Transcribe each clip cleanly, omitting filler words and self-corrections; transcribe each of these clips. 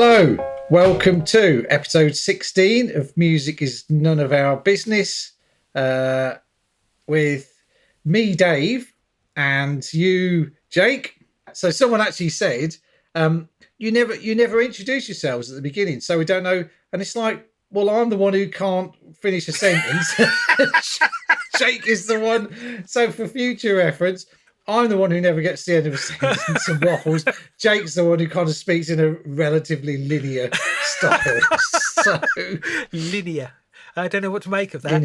Hello, welcome to episode 16 of Music is None of Our Business with me, Dave, and you, Jake. So someone actually said, you never introduce yourselves at the beginning, so we don't know. And it's like, well, I'm the one who can't finish a sentence. Jake is the one. So for future reference, I'm the one who never gets to the end of a sentence and waffles. Jake's the one who kind of speaks in a relatively linear style. So Linear. I don't know what to make of that.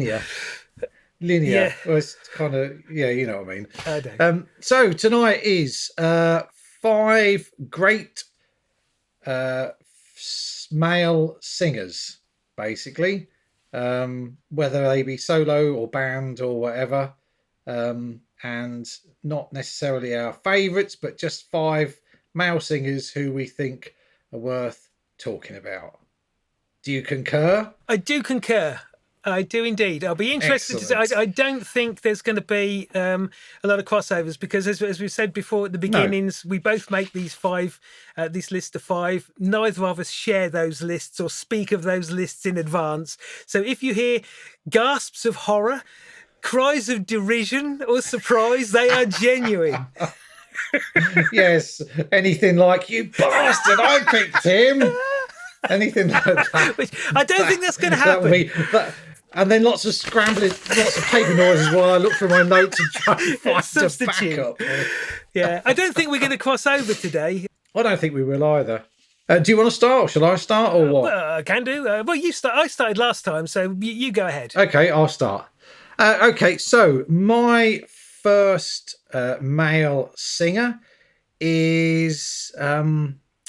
Linear. Yeah. Well, it's kind of, yeah, you know what I mean. I don't. So tonight is 5 great male singers, basically, whether they be solo or band or whatever. And not necessarily our favourites, but just 5 male singers who we think are worth talking about. Do you concur? I do concur. I do indeed. I'll be interested to say, I don't think there's going to be a lot of crossovers because, as we said before at the beginnings, we both make these 5, this list of 5. Neither of us share those lists or speak of those lists in advance. So if you hear gasps of horror, cries of derision or surprise, they are genuine. Yes, anything like, you bastard, I picked him. Anything like that. Which I don't think that's going to happen. And then lots of scrambling, lots of paper noises while I look through my notes and try and find a backup. Yeah, I don't think we're going to cross over today. I don't think we will either. Do you want to start? Shall I start or what? Well, I can do. Well, you start. I started last time, so you go ahead. Okay, I'll start. Okay, so my first male singer is I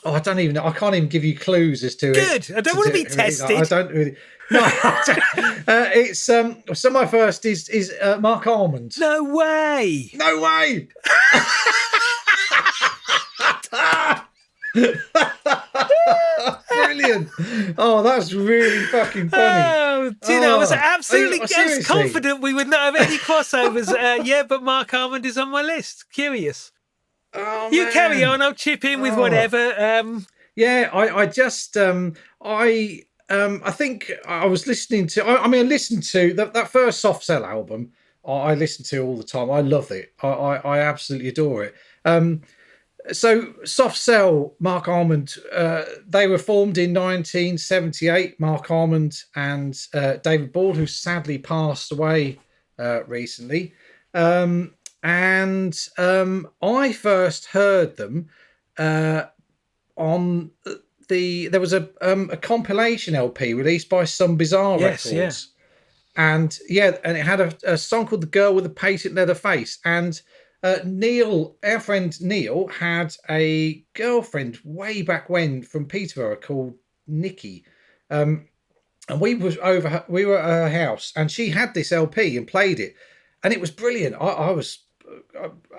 don't even know. I can't even give you clues as to Good. it. I don't want to be tested. I don't really. No, it's so my first is Mark Almond. No way. No way. Brilliant. Oh, that's really fucking funny. Oh, do you know, I was absolutely I was confident we would not have any crossovers. Yeah, but Mark Almond is on my list. Curious. Oh, you man. carry on. I'll chip in with whatever. Yeah, I just I think I was listening to. I listened to that first Soft Cell album. I listen to all the time. I love it. I absolutely adore it. So Soft Cell, Mark Almond, they were formed in 1978. Mark Almond and David Ball, who sadly passed away recently. And I first heard them on there was a compilation LP released by Some Bizarre Records. Yeah. And it had a song called The Girl with the Patent Leather Face. And Neil, our friend Neil, had a girlfriend way back when from Peterborough called Nikki. And we were at her house and she had this LP and played it. And it was brilliant. I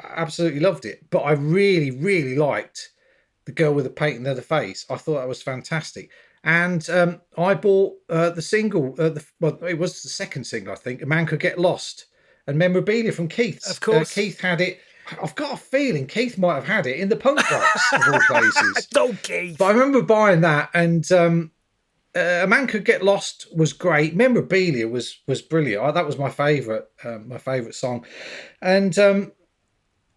absolutely loved it. But I really, really liked The Girl with the Patent Leather Face. I thought that was fantastic. And I bought the single, it was the second single, I think, A Man Could Get Lost, and memorabilia from Keith's. Of course. Keith had it. I've got a feeling Keith might have had it in the punk box of all places. Don't Keith. But I remember buying that, and A Man Could Get Lost was great. Memorabilia was brilliant. That was my favourite song. And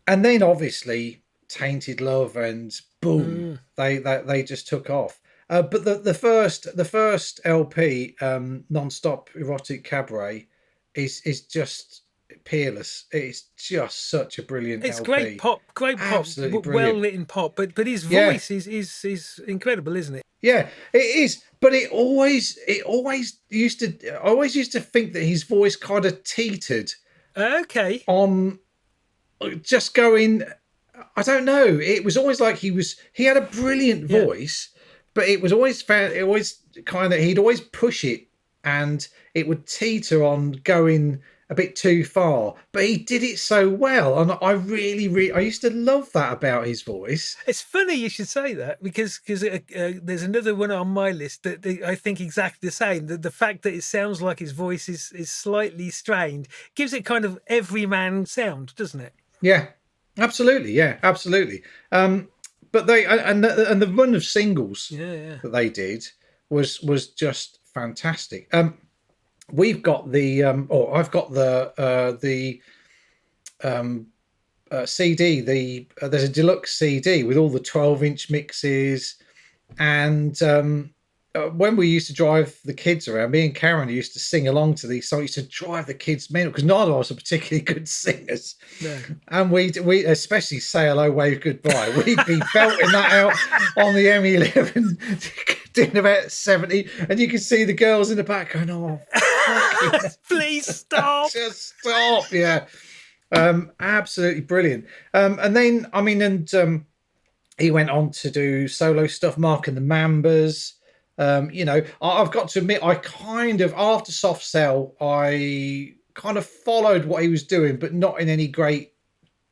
then obviously Tainted Love and boom, they just took off. But the first LP, Non-Stop Erotic Cabaret, is just peerless. It's just such a brilliant LP. Great pop, Absolutely well written pop. But his voice is incredible, isn't it? Yeah, it is. But I always used to think that his voice kind of teetered. Okay. On just going, I don't know. It was always like he had a brilliant voice. But it was always he'd always push it and it would teeter on going a bit too far. But he did it so well. And I really, I used to love that about his voice. It's funny you should say that because there's another one on my list that I think exactly the same. The fact that it sounds like his voice is slightly strained gives it kind of everyman sound, doesn't it? Yeah, absolutely. Yeah, absolutely. but they and the run of singles Yeah. that they did was just fantastic. We've got the or I've got the CD. There's a deluxe CD with all the 12-inch mixes, and when we used to drive the kids around, me and Karen used to sing along to these songs. Used to drive the kids mental because neither of us are particularly good singers. No. And we especially Say Hello, Wave Goodbye. We'd be belting that out on the M11, doing about 70, and you could see the girls in the back going, "Oh, please stop! Just stop!" Yeah, absolutely brilliant. And then he went on to do solo stuff, Mark and the Mambas. I've got to admit, I kind of, after Soft Cell, I kind of followed what he was doing, but not in any great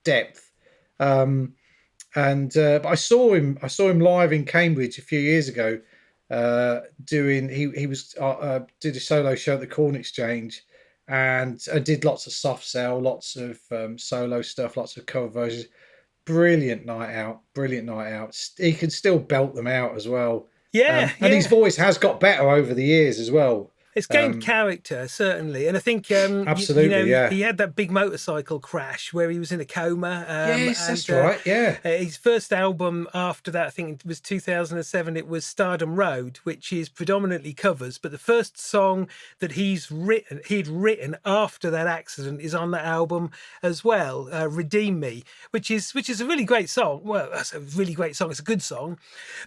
depth. But I saw him live in Cambridge a few years ago, did a solo show at the Corn Exchange, and did lots of Soft Cell, lots of solo stuff, lots of cover versions. Brilliant night out. He can still belt them out as well. Yeah, and his voice has got better over the years as well. It's gained character, certainly. And I think absolutely, he had that big motorcycle crash where he was in a coma. Yes, that's right, yeah. His first album after that, I think it was 2007, it was Stardom Road, which is predominantly covers. But the first song that he'd written after that accident is on that album as well, Redeem Me, which is a really great song. Well, that's a really great song. It's a good song.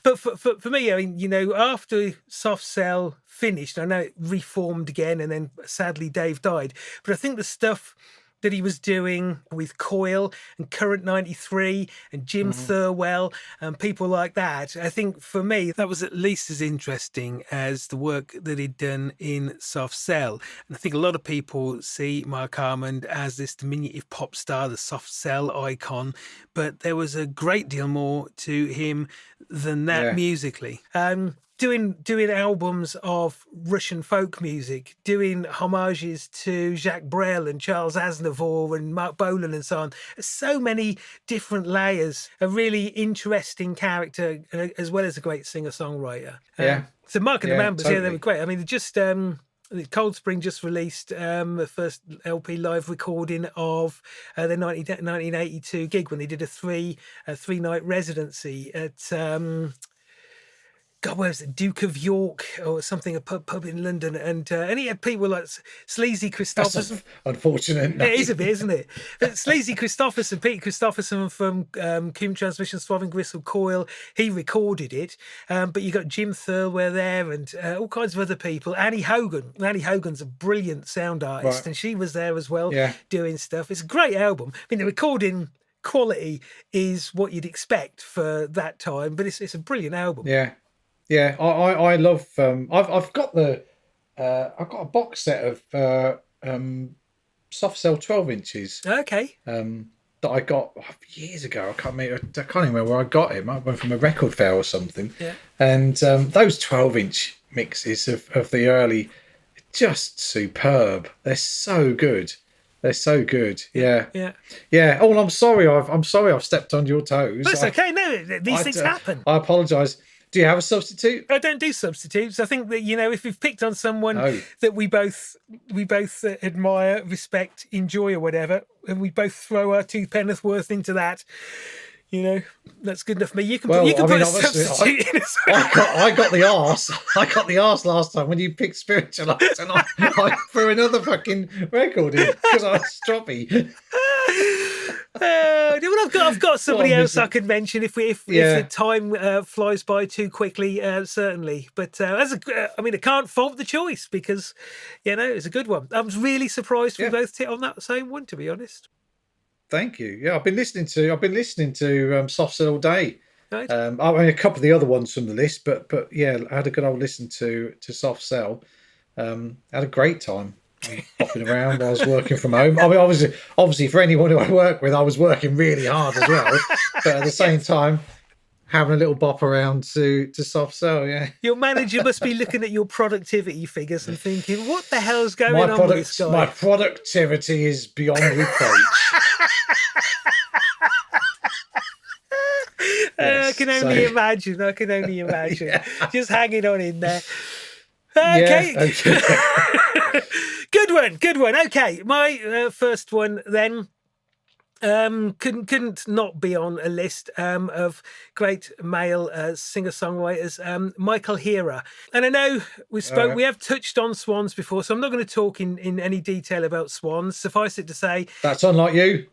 But for me, I mean, after Soft Cell finished, I know it reformed again, and then sadly Dave died, but I think the stuff that he was doing with Coil and Current 93 and Jim Thirlwell and people like that, I think for me that was at least as interesting as the work that he'd done in Soft Cell. And I think a lot of people see Mark Armand as this diminutive pop star, the Soft Cell icon, but there was a great deal more to him than that musically. Doing albums of Russian folk music, doing homages to Jacques Brel and Charles Aznavour and Mark Bolan and so on. So many different layers. A really interesting character as well as a great singer-songwriter. So Mark and the Mambas, totally. They were great. I mean, just Cold Spring just released the first LP live recording of their 1982 gig when they did a three-night residency at God, where was it? Duke of York or something, a pub in London, and he had people like Sleazy Christopherson. Unfortunate. It is a bit, isn't it? But Sleazy Christopherson, Pete Christopherson from Coombe Transmission, Swabbing Gristle Coil, he recorded it. But you got Jim Thirlwell there and all kinds of other people. Annie Hogan. Annie Hogan's a brilliant sound artist, and she was there as well doing stuff. It's a great album. I mean, the recording quality is what you'd expect for that time, but it's a brilliant album. Yeah, I love. I've got a box set of Soft Cell 12 inches. Okay. That I got years ago. I can't remember where I got it. It might have been from a record fair or something. Yeah. And those 12-inch mixes of the early, just superb. They're so good. Yeah. Oh, and I'm sorry I've stepped on your toes. That's okay. No, these things happen. I apologise. Do you have a substitute? I don't do substitutes. I think that, if we've picked on someone that we both admire, respect, enjoy, or whatever, and we both throw our two penneth worth into that, that's good enough for me. You can put a substitute in as well. I got the arse. I got the arse last time when you picked Spiritualized, and I threw another fucking record in because I was stroppy. I've got somebody else I could mention if the time flies by too quickly, certainly. But I can't fault the choice because it's a good one. I was really surprised we both hit on that same one, to be honest. Thank you. Yeah, I've been listening to Soft Cell all day. Right. A couple of the other ones from the list, but yeah, I had a good old listen to Soft Cell. Had a great time. Popping around. I was working from home. I mean, obviously, for anyone who I work with, I was working really hard as well. But at the same time, having a little bop around to Soft Cell. Yeah. Your manager must be looking at your productivity figures and thinking, "What the hell's going on with this guy?" My productivity is beyond reproach. I can only imagine. I can only imagine. Yeah. Just hanging on in there. Okay. Yeah, okay. Good one. Okay, my first one then. Couldn't not be on a list of great male singer-songwriters. Michael Hira, and I know we have touched on swans before, so I'm not going to talk in any detail about swans. Suffice it to say, that's unlike you.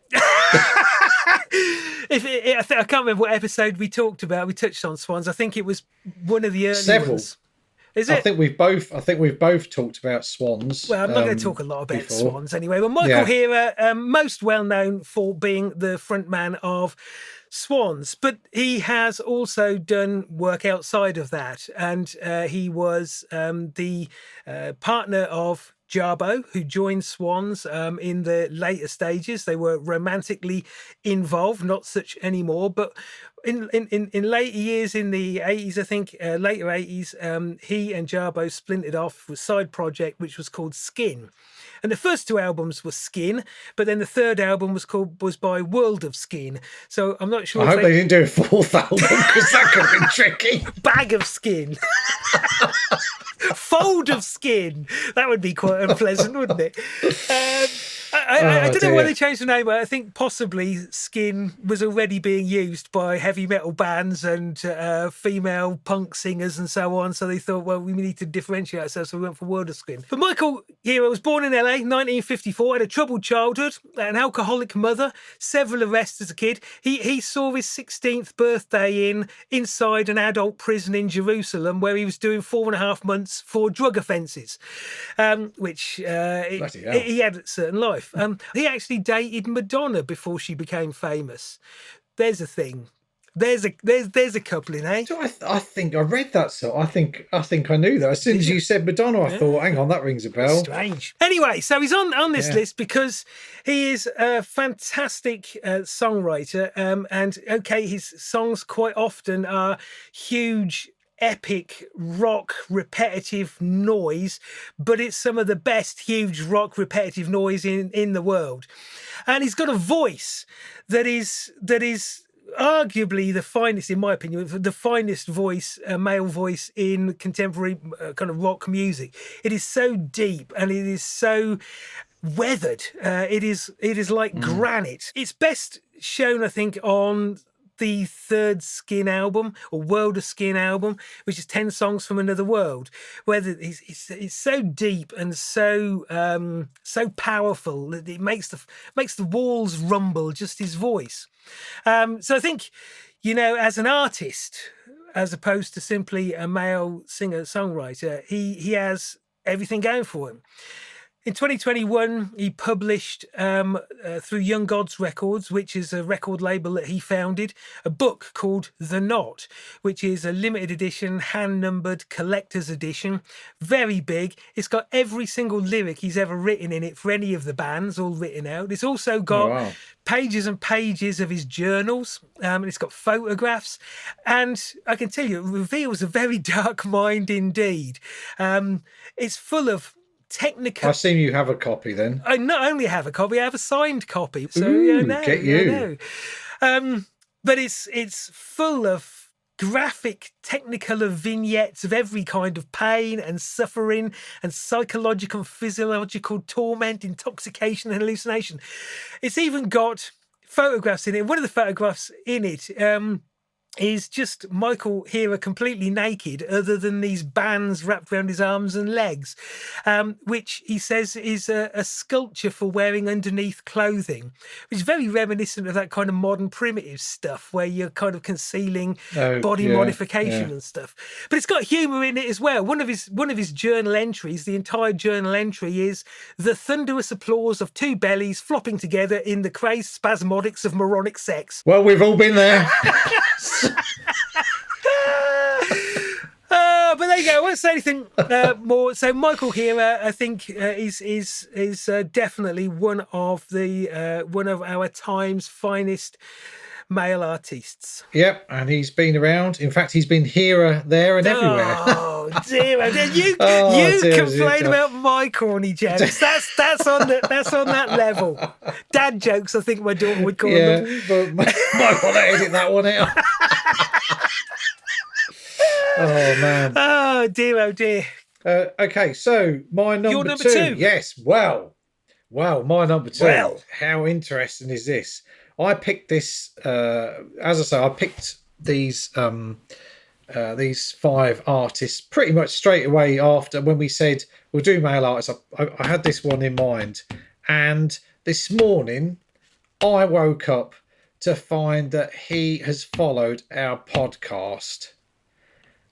I can't remember what episode we talked about. We touched on swans. I think it was one of the early ones. Is it? I think we've both talked about swans. Well, I'm not going to talk a lot about swans anyway. But Michael Hira, most well known for being the front man of Swans, but he has also done work outside of that, and he was the partner of Jarbo, who joined Swans in the later stages. They were romantically involved, not such anymore, but in later years, in the 80s, I think, later 80s, he and Jarbo splintered off with a side project which was called Skin. And the first two albums were Skin, but then the third album was by World of Skin. So I'm not sure. I hope they didn't do a fourth album, because that could have been tricky. Bag of Skin. Fold of Skin. That would be quite unpleasant, wouldn't it? I don't know why they changed the name, but I think possibly Skin was already being used by heavy metal bands and female punk singers and so on. So they thought, well, we need to differentiate ourselves, so we went for World of Skin. But Michael Hira was born in LA, 1954, had a troubled childhood, an alcoholic mother, several arrests as a kid. He saw his 16th birthday inside an adult prison in Jerusalem, where he was doing 4.5 months for drug offences, which he had a certain life. He actually dated Madonna before she became famous. There's a thing. There's a coupling, eh? So I think I read that. So I think I knew that. As soon as you said Madonna, I thought, hang on, that rings a bell. Strange. Anyway, so he's on this list because he is a fantastic songwriter. And okay, his songs quite often are huge, epic rock repetitive noise, but it's some of the best huge rock repetitive noise in the world. And he's got a voice that is arguably the finest, in my opinion, the finest voice, male voice in contemporary kind of rock music. It is so deep and it is so weathered. It is like granite. It's best shown, I think, on the third Skin album, or World of Skin album, which is 10 songs from another world, where it's so deep and so powerful that it makes the walls rumble, just his voice. So I think, as an artist, as opposed to simply a male singer-songwriter, he has everything going for him. In 2021, he published through Young Gods Records, which is a record label that he founded, a book called The Knot, which is a limited edition, hand-numbered collector's edition. Very big. It's got every single lyric he's ever written in it for any of the bands, all written out. It's also got pages and pages of his journals. It's got photographs. And I can tell you, it reveals a very dark mind indeed. It's full of technical. I assume you have a copy then. I not only have a copy, I have a signed copy. So get you. But it's full of graphic, technicolor vignettes of every kind of pain and suffering and psychological and physiological torment, intoxication and hallucination. It's even got photographs in it. One of the photographs in it is just Michael Hira completely naked, other than these bands wrapped around his arms and legs, which he says is a sculpture for wearing underneath clothing, which is very reminiscent of that kind of modern primitive stuff where you're kind of concealing body modification and stuff. But it's got humour in it as well. One of his journal entries, the entire journal entry, is the thunderous applause of two bellies flopping together in the crazed spasmodics of moronic sex. Well, we've all been there. But there you go. I won't say anything more. So Michael Hira, I think, is definitely one of our time's finest male artists. Yep, and he's been around. In fact, he's been here, there, and everywhere. Oh dear! You complain about my corny jokes. That's on that level. Dad jokes, I think my daughter would call them. Yeah, but might want to edit that one out. Oh man. Oh dear, oh dear. Okay, so my Your number number two. two. Yes, well, my number two. Well, How interesting is this? I picked this. As I say, I picked these five artists pretty much straight away after when we said we'll do male artists. I had this one in mind, and this morning I woke up to find that he has followed our podcast,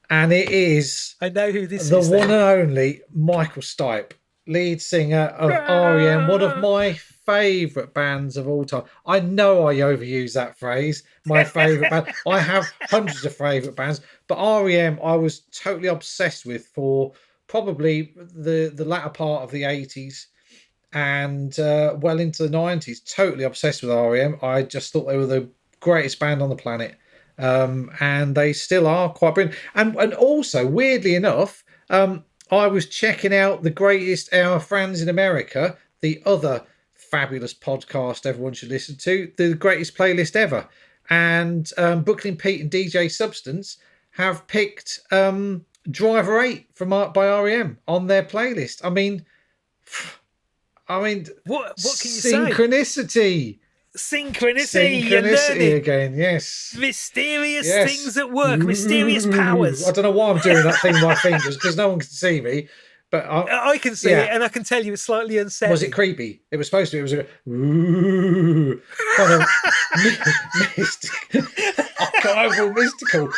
and it is I know who this the is one then. and only Michael Stipe, lead singer of REM, one of my favourite bands of all time. I know I overuse that phrase, my favourite band. I have hundreds of favourite bands, but REM I was totally obsessed with for probably the latter part of the 80s and well into the 90s. Totally obsessed with REM. I just thought they were the greatest band on the planet. And they still are quite brilliant. And also, weirdly enough, I was checking out the greatest Our Friends in America, the other fabulous podcast everyone should listen to, the greatest playlist ever. And Brooklyn Pete and DJ Substance have picked Driver 8 by REM on their playlist. I mean, What can you say? synchronicity. Synchronicity, you're Synchronicity learning. again, yes. Mysterious Yes. things at work, mysterious powers. I don't know why I'm doing that thing with my fingers because no one can see me. But I can see it, and I can tell you it's slightly unsettling. Was it creepy? It was supposed to. It was a kind of mystical. Kind of mystical.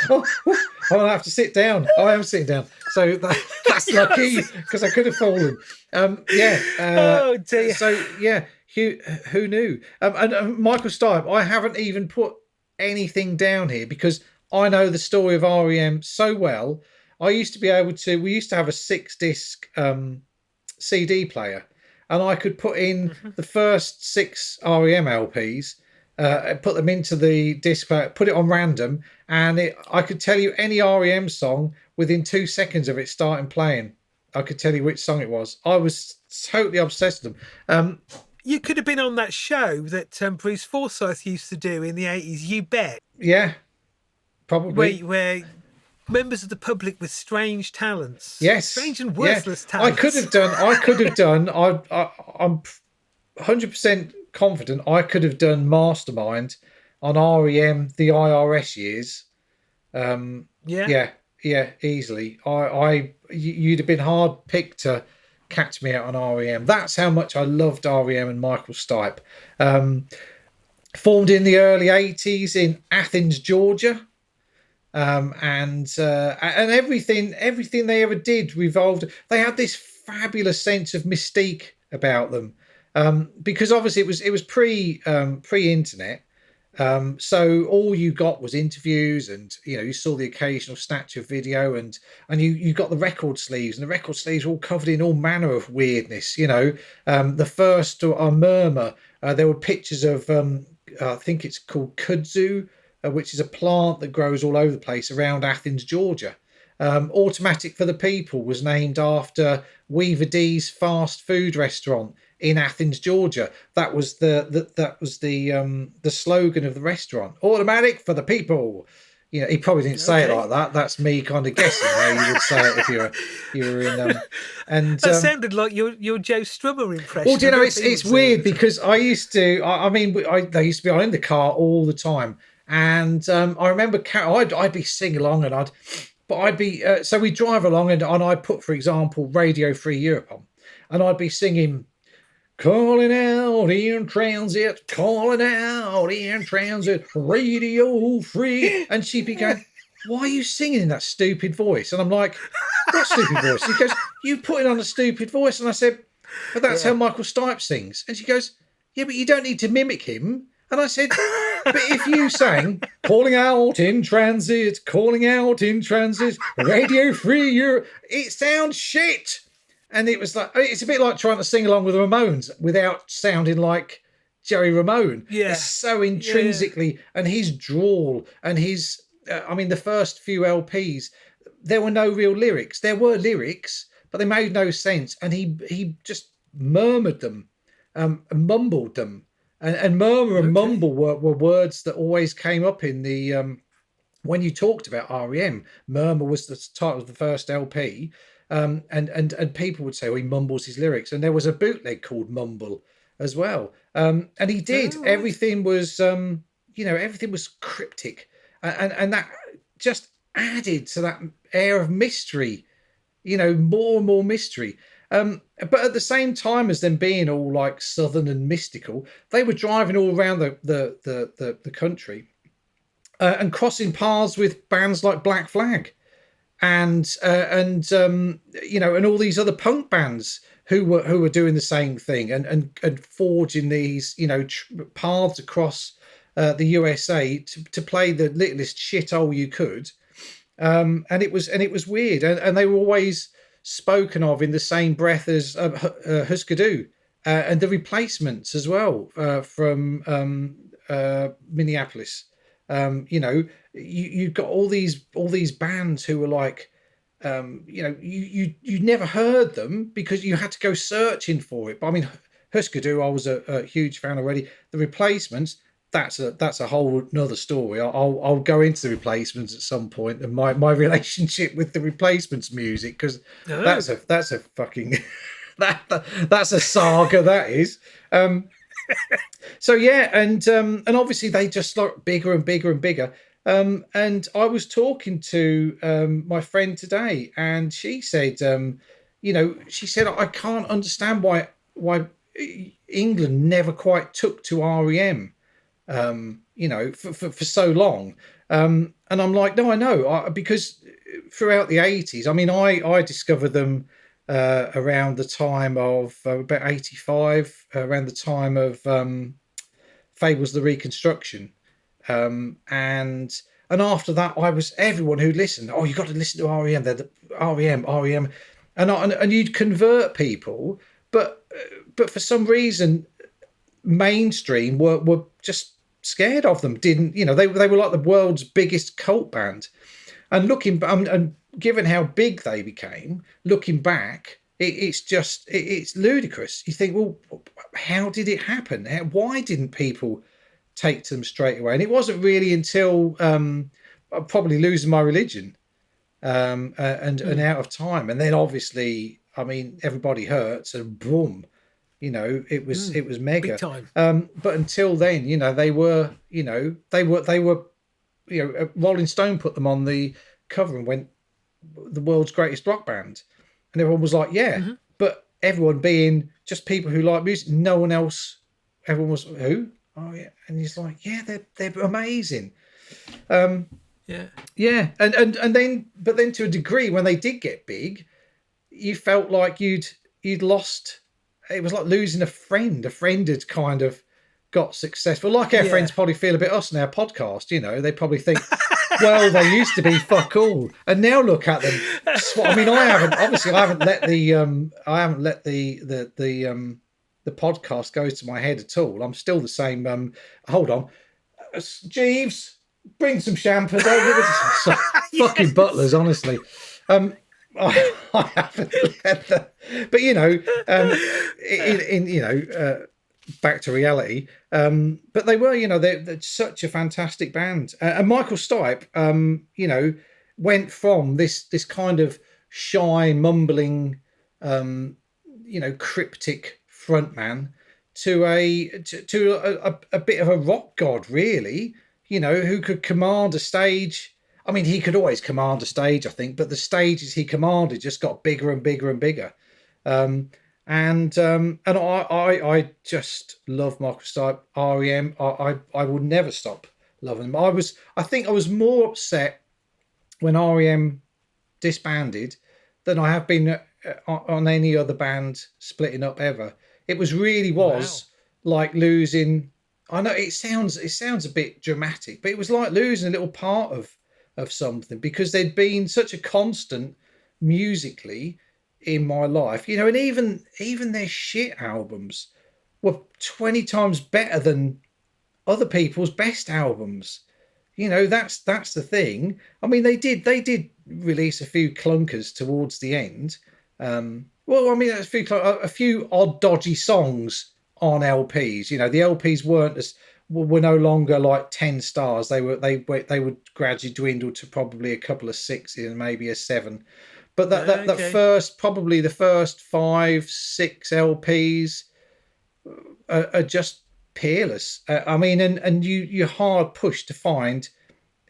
I'll have to sit down. I am sitting down, so that's lucky because I could have fallen. Oh dear. So yeah, who knew? And Michael Stipe, I haven't even put anything down here because I know the story of REM so well. I used to be able to. We used to have a 6-disc CD player, and I could put in the first 6 REM LPs, put them into the disc player, put it on random, and I could tell you any REM song within 2 seconds of it starting playing. I could tell you which song it was. I was totally obsessed with them. You could have been on that show that Bruce Forsyth used to do in the 80s. You bet. Yeah, probably. Where members of the public with strange talents. Yes. Strange and worthless talents. I could have done. I'm 100% confident I could have done Mastermind on REM the IRS years. Yeah, easily. You'd have been hard picked to catch me out on REM. That's how much I loved REM and Michael Stipe. Formed in the early 80s in Athens, Georgia. And everything they ever did revolved. They had this fabulous sense of mystique about them, because obviously it was pre-internet. So all you got was interviews, and you saw the occasional snatch of video, and you got the record sleeves, and the record sleeves were all covered in all manner of weirdness. The first Murmur, there were pictures of I think it's called kudzu, which is a plant that grows all over the place around Athens, Georgia. Automatic for the People was named after Weaver D's fast food restaurant in Athens, Georgia. That was the slogan of the restaurant. Automatic for the people. He probably didn't say it like that. That's me kind of guessing how you would say it if you were in. And that sounded like your Joe Strummer impression. Well, do you know it's weird because I used to. They used to be on in the car all the time. And I remember I'd be singing along, and so we'd drive along, and I'd put, for example, Radio Free Europe on, and I'd be singing, calling out in transit, calling out in transit, Radio Free, and she'd be going, why are you singing in that stupid voice? And I'm like, what stupid voice? She goes, you put it on a stupid voice, and I said, but that's how Michael Stipe sings, and she goes, yeah, but you don't need to mimic him. And I said, but if you sang, calling out in transit, Radio Free Europe, it sounds shit. And it was like, it's a bit like trying to sing along with the Ramones without sounding like Jerry Ramone. Yeah. It's so intrinsically, and his drawl, and his, the first few LPs, there were no real lyrics. There were lyrics, but they made no sense. And he just murmured them, mumbled them. And murmur and mumble were words that always came up in the when you talked about REM, Murmur was the title of the first LP, and people would say, "Oh, he mumbles his lyrics," and there was a bootleg called Mumble as well, and he did. Oh, right. Everything was, everything was cryptic, and that just added to that air of mystery. More and more mystery. But at the same time as them being all like southern and mystical, they were driving all around the country, and crossing paths with bands like Black Flag and all these other punk bands who were doing the same thing, and forging these paths across the USA to play the littlest shithole you could. And it was weird, and they were always spoken of in the same breath as Husker Du, and the Replacements as well, from Minneapolis. You got all these bands who were like, you never heard them because you had to go searching for it. But I mean, Husker Du, I was a huge fan already. The Replacements, that's a whole another story. I'll go into the Replacements at some point, and my relationship with the Replacements music, because that's a fucking that's a saga, that is. So yeah, and obviously they just got bigger and bigger and bigger. And I was talking to my friend today, and she said, I can't understand why England never quite took to REM, for so long. And I'm like, no, I know, because throughout the 80s, I mean, I discovered them around the time of about 85, around the time of Fable's The Reconstruction. And after that, I was everyone who listened. Oh, you got to listen to REM. They're the REM, and you'd convert people, but for some reason, mainstream were just scared of them. Didn't they were like the world's biggest cult band, and and given how big they became, looking back, it's ludicrous. You think, well, how did it happen? Why didn't people take to them straight away? And it wasn't really until probably Losing My Religion, and Out of Time, and then obviously, I mean, Everybody Hurts, and boom, it was mega. Big time. But until then, they were Rolling Stone put them on the cover and went, the world's greatest rock band, and everyone was like, yeah. But everyone being just people who like music, no one else. Everyone was, who? Oh yeah, and he's like, yeah, they're amazing. Yeah, and then to a degree, when they did get big, you felt like you'd lost. It was like losing a friend. A friend had kind of got successful, like our friends probably feel about us in our podcast. They probably think, well, they used to be fuck all, and now look at them. I mean, I haven't let the podcast go to my head at all. I'm still the same. Hold on, Jeeves, bring some shampoo. Fucking butlers, honestly. I haven't let the, but back to reality. But they were, they're such a fantastic band. And Michael Stipe, went from this kind of shy, mumbling, cryptic frontman to a bit of a rock god, really. Who could command a stage. I mean, he could always command a stage, I think, but the stages he commanded just got bigger and bigger and bigger. And I just love Michael Stipe, REM. I will never stop loving them. I think I was more upset when REM disbanded than I have been on any other band splitting up ever. It was like losing. I know it sounds a bit dramatic, but it was like losing a little part of something, because they'd been such a constant musically in my life, and even their shit albums were 20 times better than other people's best albums. That's the thing. I mean, they did release a few clunkers towards the end. Well, I mean, a few odd dodgy songs on LPs. The LPs were no longer like 10 stars. They would gradually dwindle to probably a couple of sixes and maybe a seven. But that Okay. first, probably the first 5, 6 LPs are just peerless. I mean, and you're hard pushed to find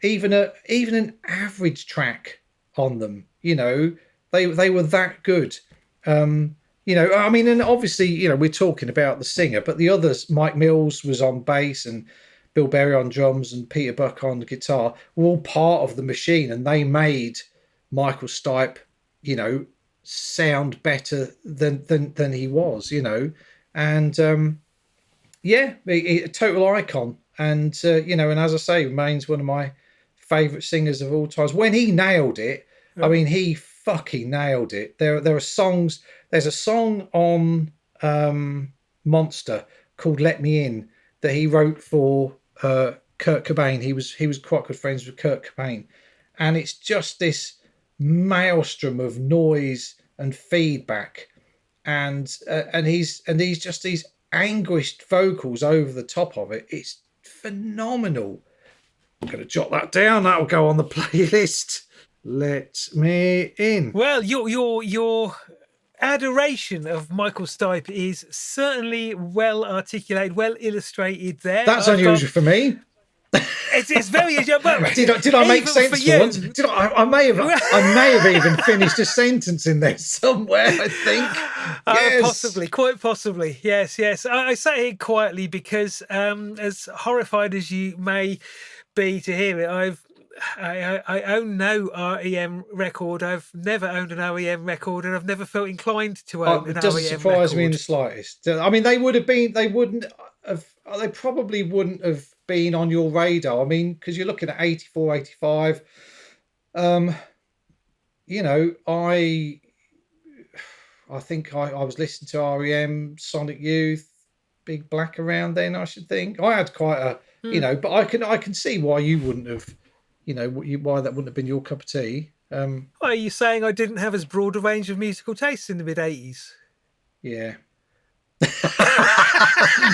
even an average track on them. You know, they were that good. You know, I mean, and obviously, you know, we're talking about the singer, but the others, Mike Mills was on bass and Bill Berry on drums and Peter Buck on the guitar, were all part of the machine, and they made Michael Stipe, you know, sound better than he was, you know, and yeah, a total icon, and you know, and as I say, remains one of my favourite singers of all times. When he nailed it, I mean, he fucking nailed it. There are songs. There's a song on Monster called "Let Me In" that he wrote for Kurt Cobain. He was quite good friends with Kurt Cobain, and it's just this maelstrom of noise and feedback, and he's just these anguished vocals over the top of it. It's phenomenal. I'm going to jot that down. That'll go on the playlist. Let Me In. Well, your adoration of Michael Stipe is certainly well articulated, well illustrated there. That's unusual for me. It's very unusual. Did I make sense for once? I may have even finished a sentence in there somewhere, I think. Yes. Possibly, quite possibly. Yes. I say it quietly because, as horrified as you may be to hear it, I own no REM record. I've never owned an REM record, and I've never felt inclined to own an REM record. It doesn't surprise me in the slightest. I mean, they probably wouldn't have been on your radar. I mean, because you're looking at 84, 85. You know, I think I was listening to REM, Sonic Youth, Big Black around then, I should think. I had quite a, you know, but I can see why you wouldn't have, you know, why that wouldn't have been your cup of tea. Are you saying I didn't have as broad a range of musical tastes in the mid 80s? Yeah.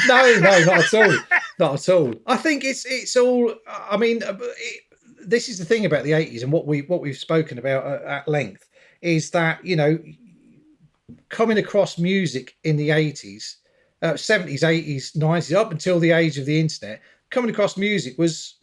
No, not at all. Not at all. I think it's all. I mean, this is the thing about the 80s, and what we've spoken about at length is that, you know, coming across music in the 80s, 70s, 80s, 90s, up until the age of the internet, coming across music was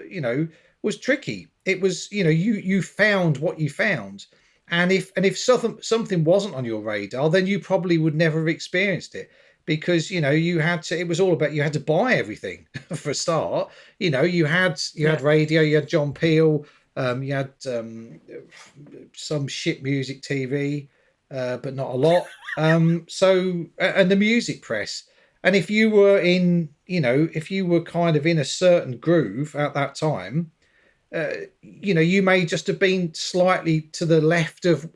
you know, was tricky. It was, you know, you found what you found. And if something wasn't on your radar, then you probably would never have experienced it, because, you know, it was all about, you had to buy everything for a start. You know, you had radio, you had John Peel, you had some shit music TV, but not a lot. So, and the music press. And if you were kind of in a certain groove at that time, you know, you may just have been slightly to the left of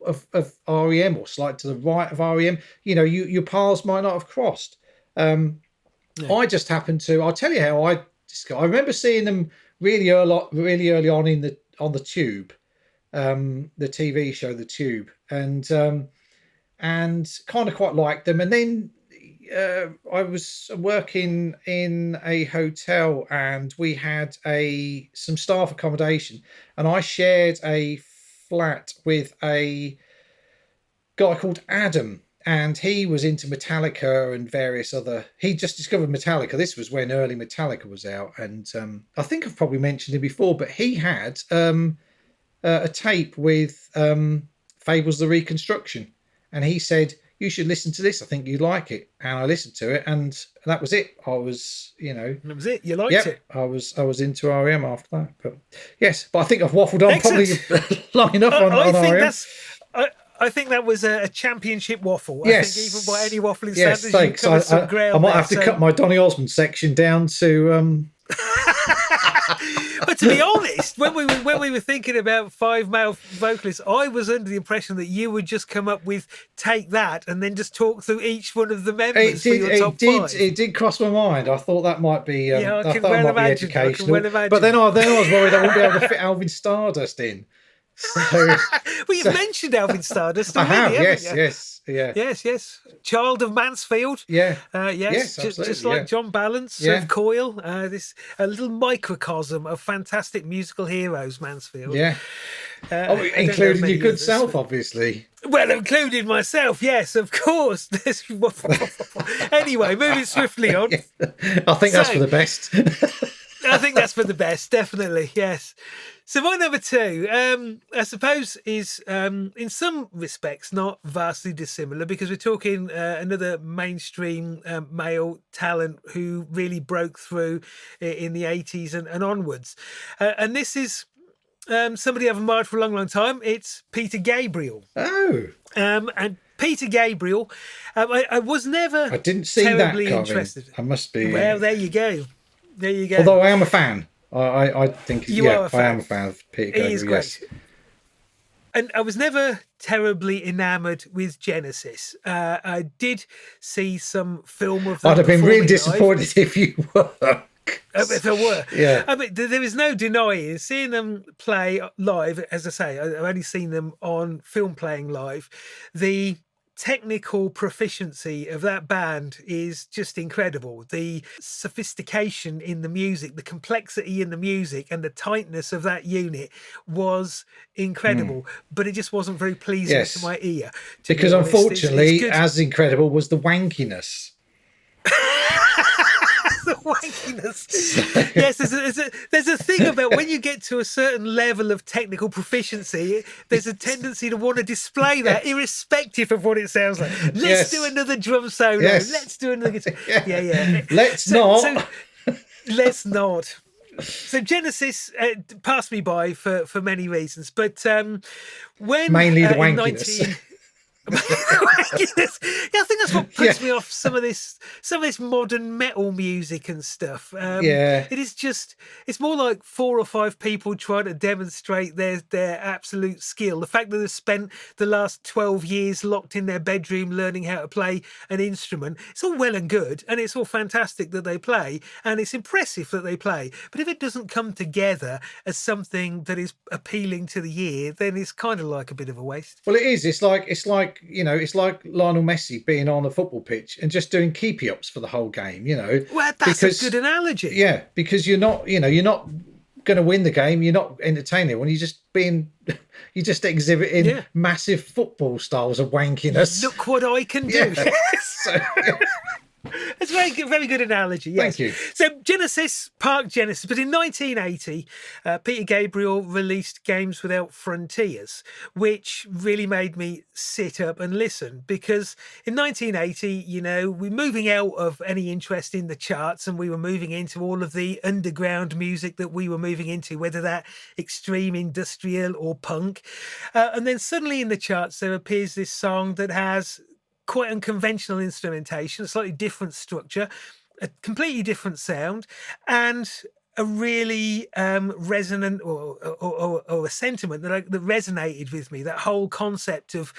REM or slightly to the right of REM. You know, your paths might not have crossed. I just happened to. I'll tell you how I remember seeing them really early on on the Tube, the TV show The Tube, and kind of quite liked them. And then I was working in a hotel, and we had some staff accommodation, and I shared a flat with a guy called Adam, and he was into Metallica and various other. He just discovered Metallica. This was when early Metallica was out, and I think I've probably mentioned it before, but he had a tape with Fables the Reconstruction, and he said, "You should listen to this. I think you'd like it." And I listened to it, and that was it. I was, you know, that was it. You liked it. I was into REM after that. But yes, but I think I've waffled on probably long enough on REM. I think that was a championship waffle. Yes. I think even by any waffling yes, standards, thanks. you covered some ground. I might have to cut my Donny Osmond section down to. But to be honest, when we were thinking about 5 male vocalists, I was under the impression that you would just come up with "Take That" and then just talk through each one of the members for your top 5. It did cross my mind. I thought that might be. I thought that might be educational. Well, but then I was worried I wouldn't be able to fit Alvin Stardust in. So well, you've mentioned Alvin Stardust I already, have, haven't yes, you? yes, yeah, Yes. Child of Mansfield. yeah, Yes, yes, absolutely, just like yeah, John Balance yeah, of Coil. This a little microcosm of fantastic musical heroes, Mansfield. yeah. Oh, I don't know of including your many good others. self, obviously. Well, including myself, yes, of course. Anyway, moving swiftly on. Yeah. I think that's for So, the best. I think that's for the best, definitely. Yes. So my number two, I suppose, is in some respects not vastly dissimilar because we're talking another mainstream male talent who really broke through in the 80s and onwards. And this is somebody I've admired for a long, long time. It's Peter Gabriel. Oh, And Peter Gabriel, I was never I didn't see that terribly coming. interested. I must Well, be. there you go. There you go. Although I am a fan. I think, You yeah, are a I am fan. a fan of Peter He is Gabriel, yes. great. And I was never terribly enamoured with Genesis. I did see some film of them I'd have been really performing live. disappointed if you were. If I were, Yeah. I mean, there is no denying seeing them play live. As I say, I've only seen them on film playing live. The technical proficiency of that band is just incredible. The sophistication in the music, the complexity in the music, and the tightness of that unit was incredible. But it just wasn't very pleasing to Yes. my ear. To Because be honest, it's unfortunately, good. as incredible was the wankiness. The wankiness. Yes, there's a thing about when you get to a certain level of technical proficiency, there's a tendency to want to display that, irrespective of what it sounds like. Let's do another drum solo. Yes. Let's do another guitar. Yeah. Let's not. So, let's not. So Genesis passed me by for many reasons, but when Mainly the in wankiness. Yeah, I think that's what puts me off some of this modern metal music and stuff. Yeah. It is just, it's more like 4 or 5 people trying to demonstrate their absolute skill. The fact that they've spent the last 12 years locked in their bedroom learning how to play an instrument, it's all well and good, and it's all fantastic that they play, and it's impressive that they play. But if it doesn't come together as something that is appealing to the ear, then it's kind of like a bit of a waste. Well, it is. It's like it's like Lionel Messi being on a football pitch and just doing keepy ups for the whole game. Well, that's a good analogy. Yeah, because you're not going to win the game. You're not entertaining when you're just exhibiting massive football styles of wankiness. Look what I can do. Yeah. So, yeah. It's a very good analogy. Yes. Thank you. So Genesis, Park Genesis, but in 1980, Peter Gabriel released Games Without Frontiers, which really made me sit up and listen, because in 1980, we're moving out of any interest in the charts and we were moving into all of the underground music that we were moving into, whether that extreme industrial or punk. And then suddenly in the charts, there appears this song that has quite unconventional instrumentation, a slightly different structure, a completely different sound, and a really resonant or a sentiment that resonated with me. That whole concept of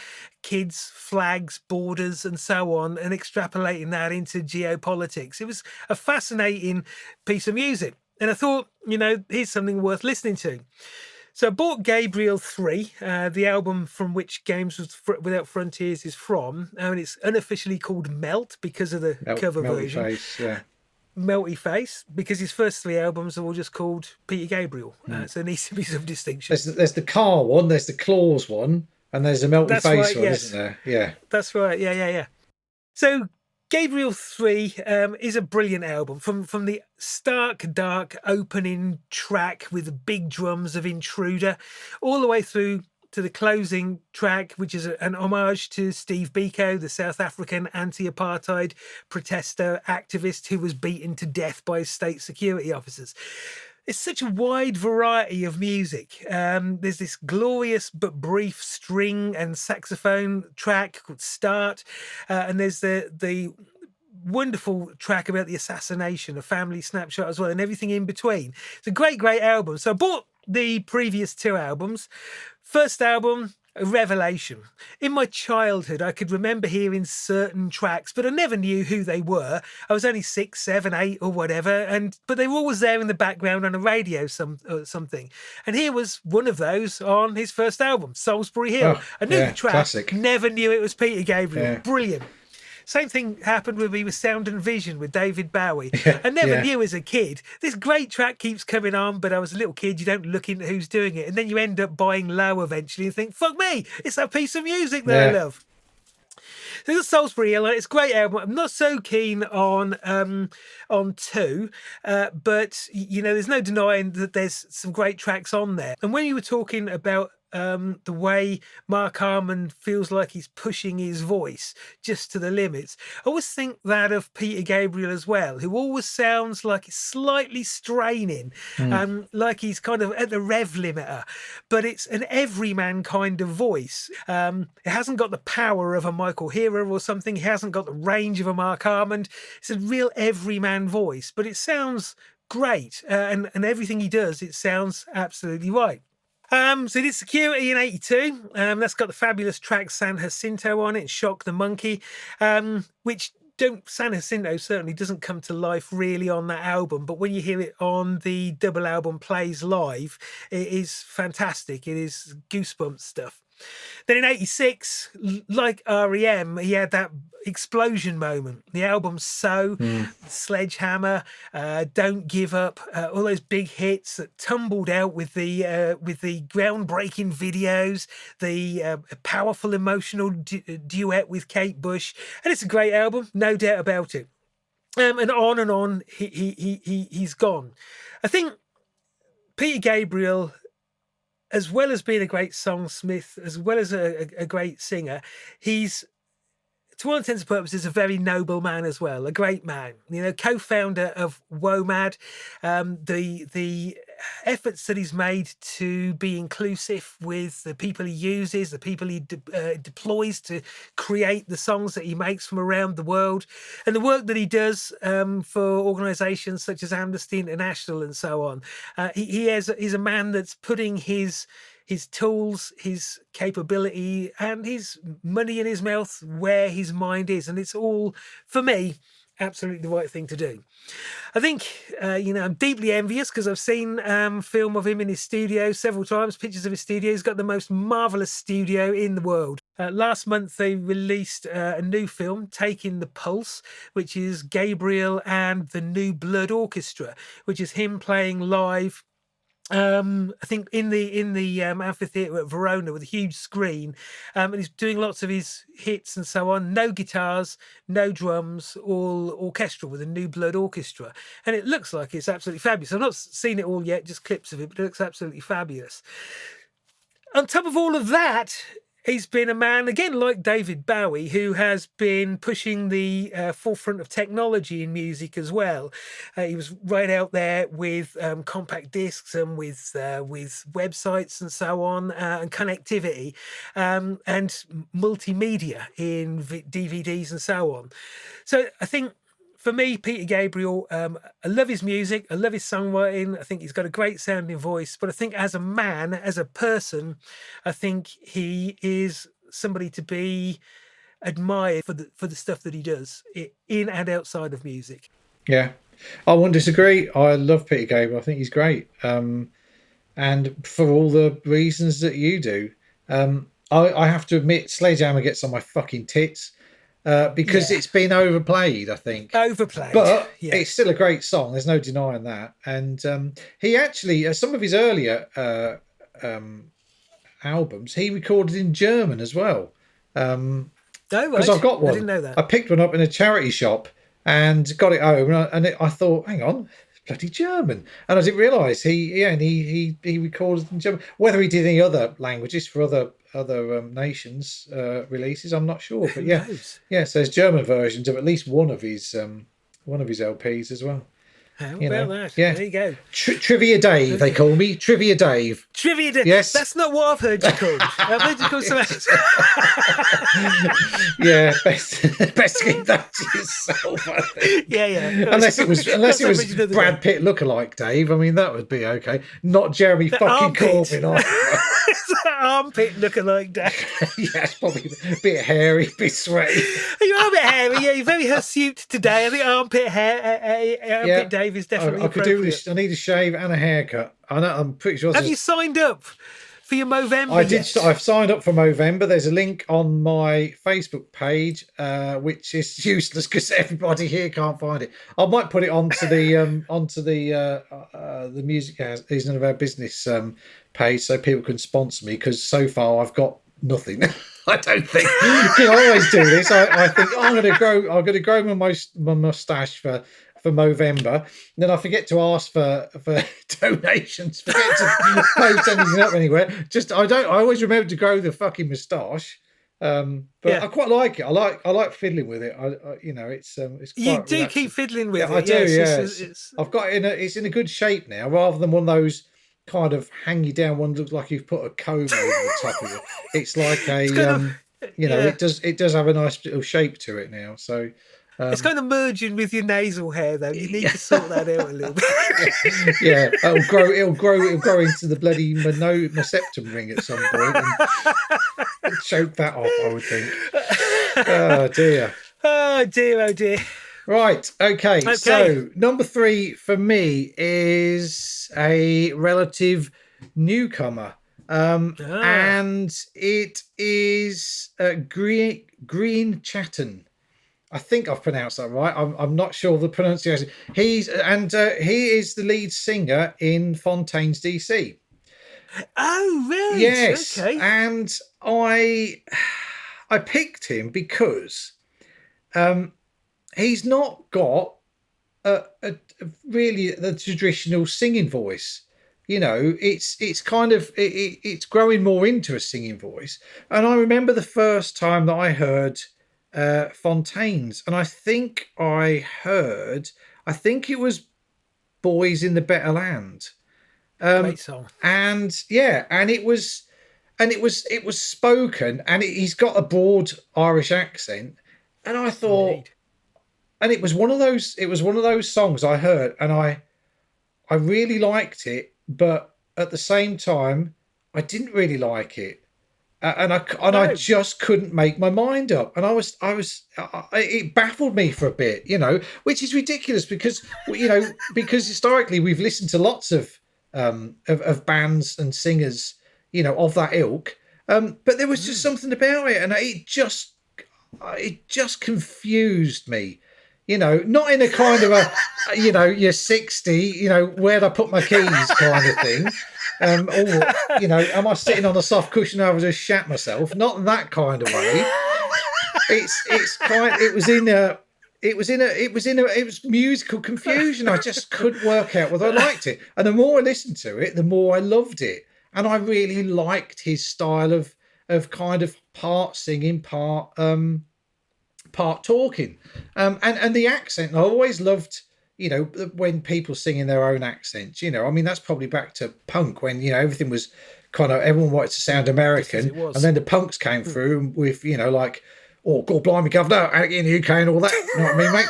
kids, flags, borders, and so on, and extrapolating that into geopolitics. It was a fascinating piece of music, and I thought, here's something worth listening to. So I bought Gabriel 3, the album from which Games Without Frontiers is from, and it's unofficially called Melt because of the cover version. Face, yeah. Melty Face, because his first 3 albums are all just called Peter Gabriel. So there needs to be some distinction. There's the car one, there's the claws one, and there's the Melty Face one, isn't there? Yeah. That's right. Yeah. So Gabriel 3 is a brilliant album. From the stark, dark opening track with the big drums of Intruder, all the way through to the closing track, which is an homage to Steve Biko, the South African anti-apartheid protester activist who was beaten to death by state security officers. It's such a wide variety of music. There's this glorious but brief string and saxophone track called Start, and there's the wonderful track about the assassination, a family snapshot as well, and everything in between. It's a great album. So I bought the previous 2 albums. First album, a revelation. In my childhood, I could remember hearing certain tracks, but I never knew who they were. I was only 6, 7, 8 or whatever, but they were always there in the background on a radio something. And here was one of those on his first album, Salisbury Hill. I knew the track, classic. Never knew it was Peter Gabriel. Brilliant. Same thing happened with me with Sound and Vision with David Bowie. I never knew as a kid. This great track keeps coming on, but I was a little kid. You don't look into who's doing it. And then you end up buying Low eventually and think, fuck me, it's that piece of music that I love. So it's Salisbury Hill. It's a great album. I'm not so keen on 2, but, you know, there's no denying that there's some great tracks on there. And when you were talking about the way Mark Harmon feels like he's pushing his voice just to the limits, I always think that of Peter Gabriel as well, who always sounds like he's slightly straining, like he's kind of at the rev limiter, but it's an everyman kind of voice. It hasn't got the power of a Michael Hira or something. It hasn't got the range of a Mark Harmon. It's a real everyman voice, but it sounds great, and everything he does, it sounds absolutely right. So he did Security in 82. That's got the fabulous track San Jacinto on it, and Shock the Monkey, which San Jacinto certainly doesn't come to life really on that album, but when you hear it on the double album Plays Live, it is fantastic. It is goosebumps stuff. Then in 86, like REM, he had that explosion moment. The album So, Sledgehammer, Don't Give Up, all those big hits that tumbled out with the groundbreaking videos, the powerful emotional duet with Kate Bush, and it's a great album, no doubt about it. And on he's gone. I think Peter Gabriel, as well as being a great songsmith, as well as a great singer, he's, to all intents and purposes, a very noble man as well, a great man. You know, co-founder of WOMAD, the efforts that he's made to be inclusive with the people he uses, the people he deploys to create the songs that he makes from around the world, and the work that he does for organisations such as Amnesty International and so on. He's a man that's putting his tools, his capability, and his money in his mouth where his mind is. And it's all, for me, absolutely the right thing to do. I think, I'm deeply envious because I've seen film of him in his studio several times, pictures of his studio. He's got the most marvellous studio in the world. Last month, they released a new film, Taking the Pulse, which is Gabriel and the New Blood Orchestra, which is him playing live, I think in the amphitheatre at Verona with a huge screen, and he's doing lots of his hits and so on. No guitars, no drums, all orchestral with a New Blood Orchestra, and it looks like it's absolutely fabulous. I've not seen it all yet, just clips of it, but it looks absolutely fabulous. On top of all of that, he's been a man, again, like David Bowie, who has been pushing the forefront of technology in music as well. He was right out there with compact discs and with websites and so on, and connectivity, and multimedia in DVDs and so on. So I think, for me, Peter Gabriel, I love his music, I love his songwriting, I think he's got a great sounding voice, but I think as a man, as a person, I think he is somebody to be admired for the stuff that he does in and outside of music. Yeah, I won't disagree. I love Peter Gabriel. I think he's great, and for all the reasons that you do. I have to admit, Sledgehammer gets on my fucking tits. Because it's been overplayed, I think. Overplayed. But it's still a great song. There's no denying that. And he actually, some of his earlier albums, he recorded in German as well. Because I've got one. I didn't know that. I picked one up in a charity shop and got it home. And I thought, hang on, it's bloody German. And I didn't realise he recorded in German. Whether he did any other languages for other nations releases, I'm not sure, but so there's German versions of at least one of his LPs as well. How about that? Yeah, there you go. Trivia Dave, they call me Trivia Dave. Trivia Dave. Yes, that's not what I've heard you called. I've heard you called something else. Yeah, best to keep that to yourself. I think. Yeah. Unless it was Brad Pitt lookalike Dave. I mean, that would be okay. Not Jeremy fucking Corbyn. armpit lookalike, Dave. Yeah, it's probably a bit hairy, a bit sweaty. You are a bit hairy. Yeah, you're very hirsute today. I think armpit Dave is definitely I could do appropriate. this. I need a shave and a haircut. I know. I'm pretty sure. Have you signed up for your Movember I did. yet? I've signed up for Movember. There's a link on my Facebook page, which is useless because everybody here can't find it. I might put it onto the music is none of our business page so people can sponsor me, because so far I've got nothing. I don't think. Because I always do this. I think I'm going to grow my moustache for Movember, and then I forget to ask for donations, forget to post anything up anywhere. I always remember to grow the fucking moustache. But yeah. I quite like it. I like fiddling with it. It's quite you do relaxing. Keep fiddling with it. I do. Yes. I've got it's in a good shape now, rather than one of those kind of hang you down one looks like you've put a comb over the top of it. It's like it does have a nice little shape to it now. So it's kind of merging with your nasal hair, though. You need to sort that out a little bit. Yeah, it'll grow into the bloody my septum ring at some point and choke that off, I would think. Oh dear. Oh dear, oh dear. Right, okay. So number 3 for me is a relative newcomer. And it is Green Chatton. I think I've pronounced that right. I'm not sure of the pronunciation. He is the lead singer in Fontaine's DC. Oh, really? Yes. Okay. And I picked him because he's not got a really the traditional singing voice. It's kind of it's growing more into a singing voice. And I remember the first time that I heard Fontaine's, and I think it was Boys in the Better Land. Great song. And it was spoken, and he's got a broad Irish accent, and I thought, indeed. And it was one of those songs I heard, and I really liked it, but at the same time I didn't really like it. I just couldn't make my mind up, and it baffled me for a bit, which is ridiculous because historically we've listened to lots of bands and singers, of that ilk, but there was just something about it, and it just confused me, not in a kind of a, you're 60, where'd I put my keys kind of thing. Am I sitting on a soft cushion over just shat myself? Not that kind of way. It was musical confusion. I just couldn't work out whether I liked it. And the more I listened to it, the more I loved it. And I really liked his style of kind of part singing, part talking. And the accent. I always loved, when people sing in their own accents, that's probably back to punk when, everything was kind of, everyone wanted to sound American. And then the punks came through with, like, oh, God blimey, governor, out in the UK and all that. You know what I mean, mate?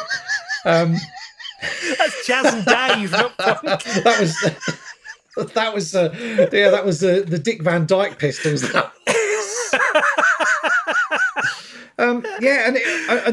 That's Jazz and Dave, not punk. That was the Dick Van Dyke Pistols. And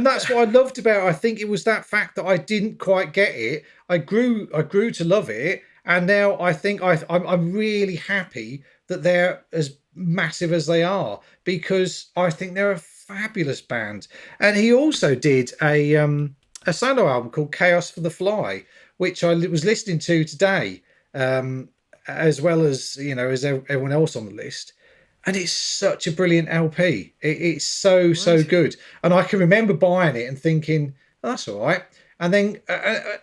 that's what I loved about it. I think it was that fact that I didn't quite get it. I grew to love it, and now I think I'm really happy that they're as massive as they are, because I think they're a fabulous band. And he also did a solo album called Chaos for the Fly, which I was listening to today, as well as as everyone else on the list. And it's such a brilliant LP. It's so good. And I can remember buying it and thinking, oh, that's all right. And then,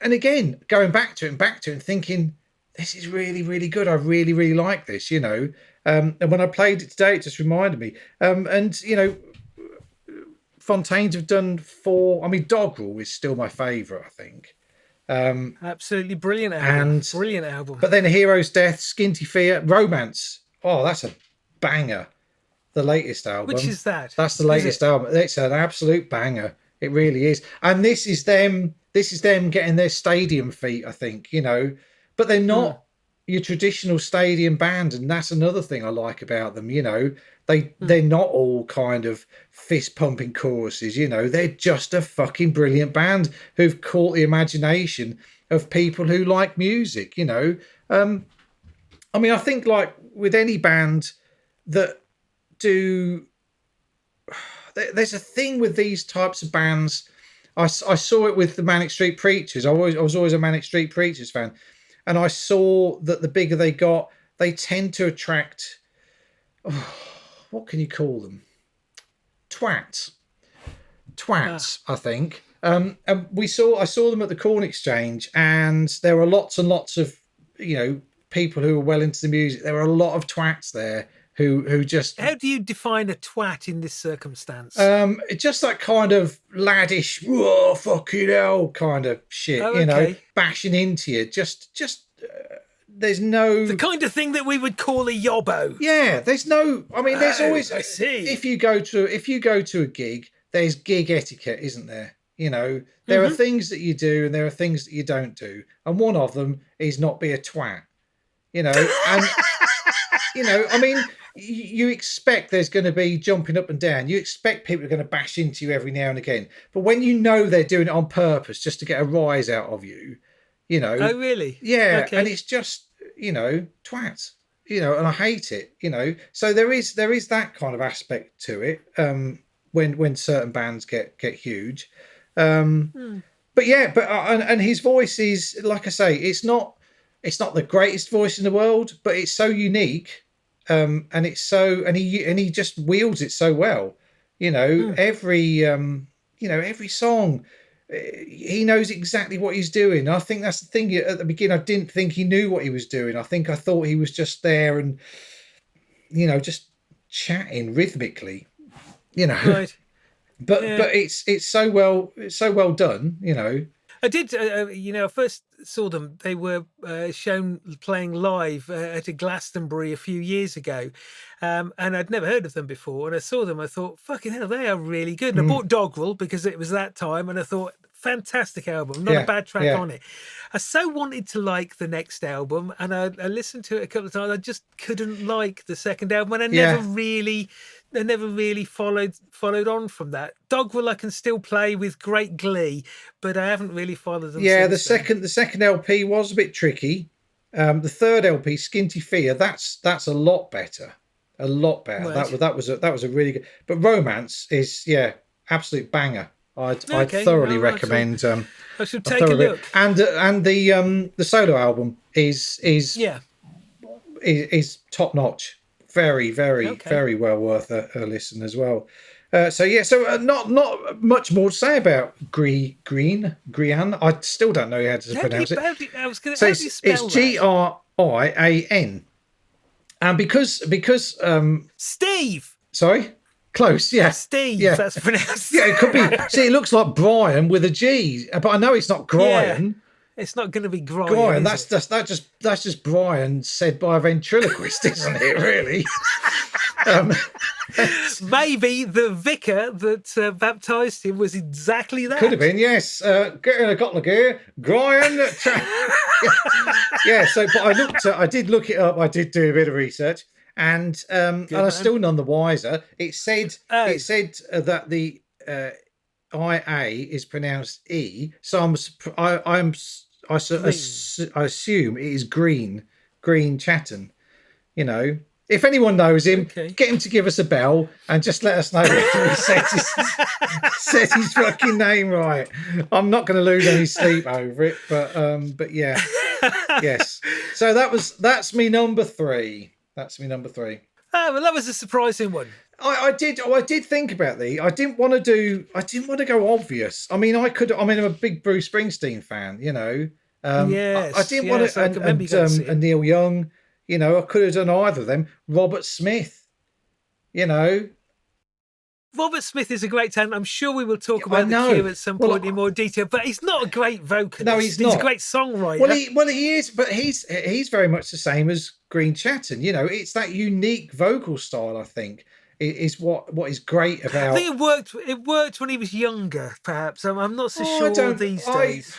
and again, going back to it and thinking, this is really, really good. I really, really like this, And when I played it today, it just reminded me. Fontaine's have done 4. I mean, Doggerel is still my favourite, I think. Absolutely brilliant album. Brilliant album. But then Hero's Death, Skinty Fear, Romance. Oh, that's a banger. The latest album. Which is that? That's the latest album. It's an absolute banger. It really is. And this is them getting their stadium feet, I think, But they're not your traditional stadium band, and that's another thing I like about them. They're not all kind of fist pumping choruses. They're just a fucking brilliant band who've caught the imagination of people who like music. I think like with any band that do, there's a thing with these types of bands. I saw it with the Manic Street Preachers. I was always a Manic Street Preachers fan, and I saw that the bigger they got, they tend to attract, what can you call them? Twats, I think. And I saw them at the Corn Exchange, and there were lots and lots of people who were well into the music. There were a lot of twats there who just. How do you define a twat in this circumstance? Just that kind of laddish, whoa, fucking hell kind of shit. Bashing into you. There's no, the kind of thing that we would call a yobbo. Yeah, there's no. I mean, there's always. I see. If you go to a gig, there's gig etiquette, isn't there? There are things that you do and there are things that you don't do, and one of them is not be a twat. And I mean, you expect there's going to be jumping up and down. You expect people are going to bash into you every now and again, but when they're doing it on purpose just to get a rise out of you. Oh really? Yeah, okay. And it's just twats, and I hate it. So there is that kind of aspect to it. When certain bands get huge, but yeah, and his voice is, like I say, it's not the greatest voice in the world, but it's so unique, and it's so, and he just wields it so well. Every song. He knows exactly what he's doing. I think that's the thing. At the beginning, I didn't think he knew what he was doing. I thought he was just there and, just chatting rhythmically, Right. But it's so well done. I did. I first saw them. They were shown playing live at a Glastonbury a few years ago, and I'd never heard of them before. And I saw them. I thought, "Fucking hell, they are really good." And I bought Doggerel because it was that time, and I thought, "Fantastic album, not a bad track on it." I so wanted to like the next album, and I listened to it a couple of times. I just couldn't like the second album, and I never really followed on from that. Doggerel I can still play with great glee, but I haven't really followed them. Yeah, the second LP was a bit tricky. The third LP, Skinty Fear, that's a lot better. A lot better. Right. That was a really good. But Romance is absolute banger. I'd thoroughly recommend. I should take a look. And the solo album is top notch. Very, very, very well worth a listen as well. So not much more to say about Grian. I still don't know how to pronounce it. It's Grian, and because Steve. Sorry, close. Yeah, Steve. Yeah. That's pronounced. Yeah, it could be. See, it looks like Brian with a G, but I know it's not Grian. Yeah. It's not going to be Brian. Brian, that's just Brian said by a ventriloquist, isn't it? Really. Maybe the vicar that baptised him was exactly that. Could have been, yes. Get in a couple of gear, Brian. Yeah. So, but I did look it up. I did do a bit of research, and I'm still none the wiser. It said that the IA is pronounced E. So I assume it is Green Chatton. If anyone knows him, get him to give us a bell and just let us know whether he said his fucking name right. I'm not going to lose any sleep over it, but yeah, yes. So that's me number 3. That's me number 3. Oh, well, that was a surprising one. I did think about the. I didn't want to go obvious. I mean, I'm a big Bruce Springsteen fan. Yes. I didn't want to. And Neil Young. I could have done either of them. Robert Smith. Robert Smith is a great talent. I'm sure we will talk about The Cure at some point in more detail. But he's not a great vocalist. No, he's not. He's a great songwriter. Well, he is, but he's very much the same as Green Chatton. It's that unique vocal style. I think is what is great about. I think it worked when he was younger. Perhaps I'm not so sure these days.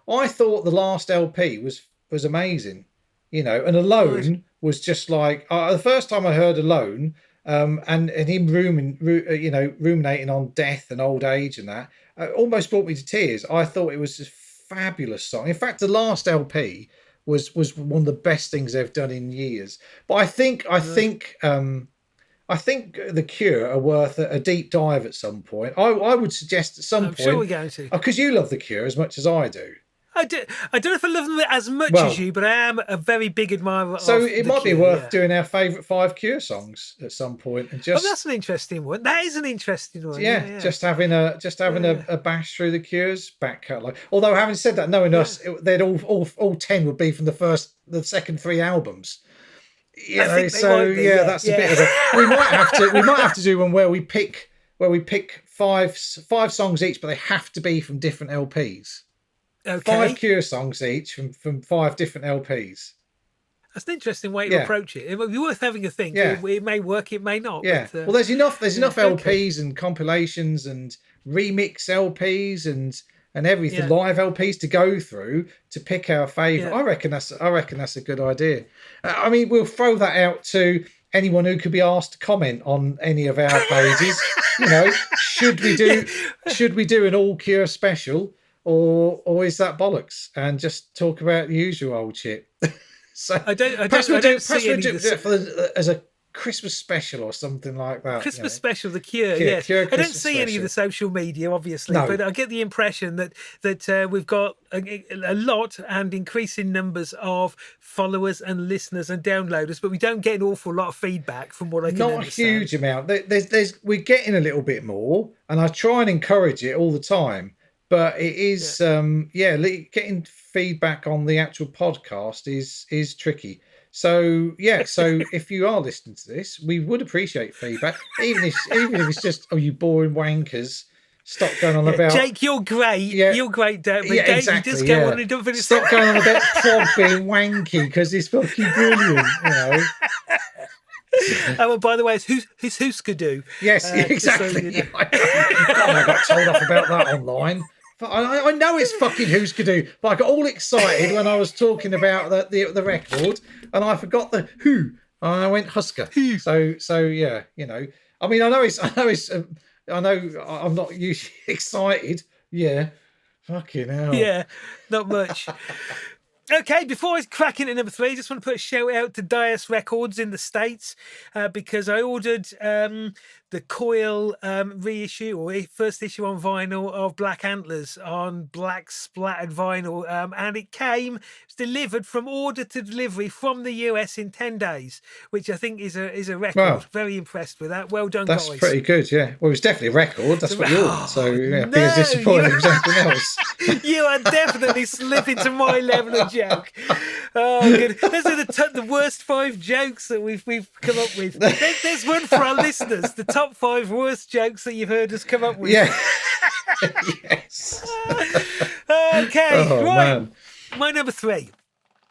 I thought the last LP was amazing. And Alone was just like the first time I heard Alone, and him ruminating on death and old age and that almost brought me to tears. I thought it was a fabulous song. In fact, the last LP was one of the best things they've done in years. But I think The Cure are worth a deep dive at some point. I would suggest at some I'm point, sure we're going to, because you love The Cure as much as I do. I don't know if I love them as much as you, but I am a very big admirer so of it The might Cure, be worth doing our favourite 5 Cure songs at some point, and just that's an interesting one. That is an interesting one. just having a bash through The Cure's back catalogue. Although having said that, knowing us, they'd all 10 would be from the second 3 albums. That's a bit of a. We might have to do one where we pick five songs each, but they have to be from different LPs. Okay. 5 Cure songs each from 5 different LPs. That's an interesting way to approach it. It would be worth having a think. Yeah. It may work, it may not. Yeah. But, well, there's enough LPs and compilations and remix LPs and everything, live LPs to go through to pick our favourite. I reckon that's a good idea. I mean, we'll throw that out to anyone who could be asked to comment on any of our pages. Should we do an all Cure special, or is that bollocks and just talk about the usual old shit? So I don't see any as a Christmas special or something like that. Christmas special, The Cure, yes. Cure I don't see any of the social media, obviously, but I get the impression that we've got a lot and increasing numbers of followers and listeners and downloaders, but we don't get an awful lot of feedback from what I can understand. Not a huge amount. We're getting a little bit more, and I try and encourage it all the time. But it is, getting feedback on the actual podcast is tricky. So if you are listening to this, we would appreciate feedback, even if it's just, you boring wankers, stop going on about Jake. You're great. You're great, Dave. But Dave, exactly, you just go on and don't finish. Stop going on about Prog being wanky because it's fucking brilliant. Oh, by the way, it's Huskadoo. Yes, exactly. I got told off about that online. I know it's fucking Huskadoo, but I got all excited when I was talking about the record, and I forgot the who, and I went Husker. So yeah, I mean, I know I'm not usually excited. Yeah, fucking hell. Yeah, not much. Okay, before I crack into number 3, I just want to put a shout out to Dias Records in the States because I ordered the Coil reissue or first issue on vinyl of Black Antlers on black splattered vinyl, and it was delivered from order to delivery from the US in 10 days, which I think is a record. Wow. Very impressed with that. Well done, guys. That's pretty good, yeah. Well, it was definitely a record. That's what you ordered. So be as disappointed as anything else. You are definitely slipping to my level of joke. Oh, good. Those are the worst 5 jokes that we've come up with. There's one for our listeners. The top 5 worst jokes that you've heard us come up with. Yeah. Yes. Okay. Oh, right. Man. My number 3.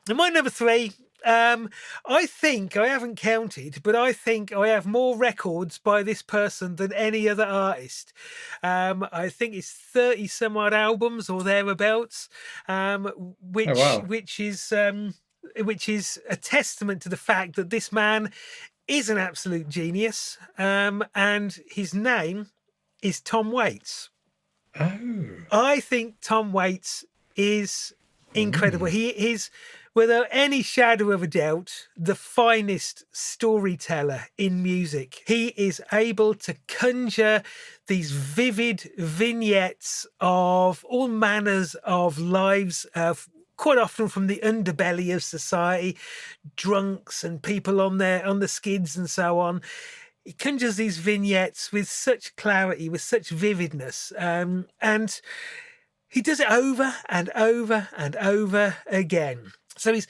And my number 3. I think, I haven't counted, but I think I have more records by this person than any other artist. I think it's 30 some odd albums or thereabouts, which is a testament to the fact that this man is an absolute genius. And his name is Tom Waits. Oh. I think Tom Waits is incredible. He is, without any shadow of a doubt, the finest storyteller in music. He is able to conjure these vivid vignettes of all manners of lives, quite often from the underbelly of society, drunks and people on the skids and so on. He conjures these vignettes with such clarity, with such vividness, and he does it over and over and over again. So he's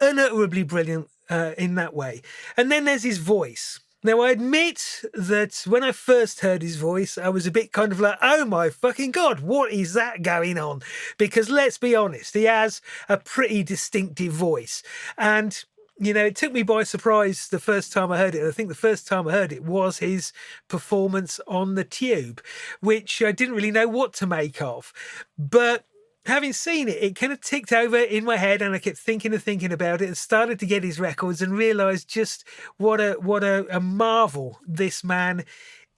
unutterably brilliant in that way. And then there's his voice. Now, I admit that when I first heard his voice, I was a bit kind of like, oh my fucking God, what is that going on? Because let's be honest, he has a pretty distinctive voice. And it took me by surprise the first time I heard it. I think the first time I heard it was his performance on the Tube, which I didn't really know what to make of. But having seen it, it kind of ticked over in my head, and I kept thinking about it, and started to get his records, and realised just what a marvel this man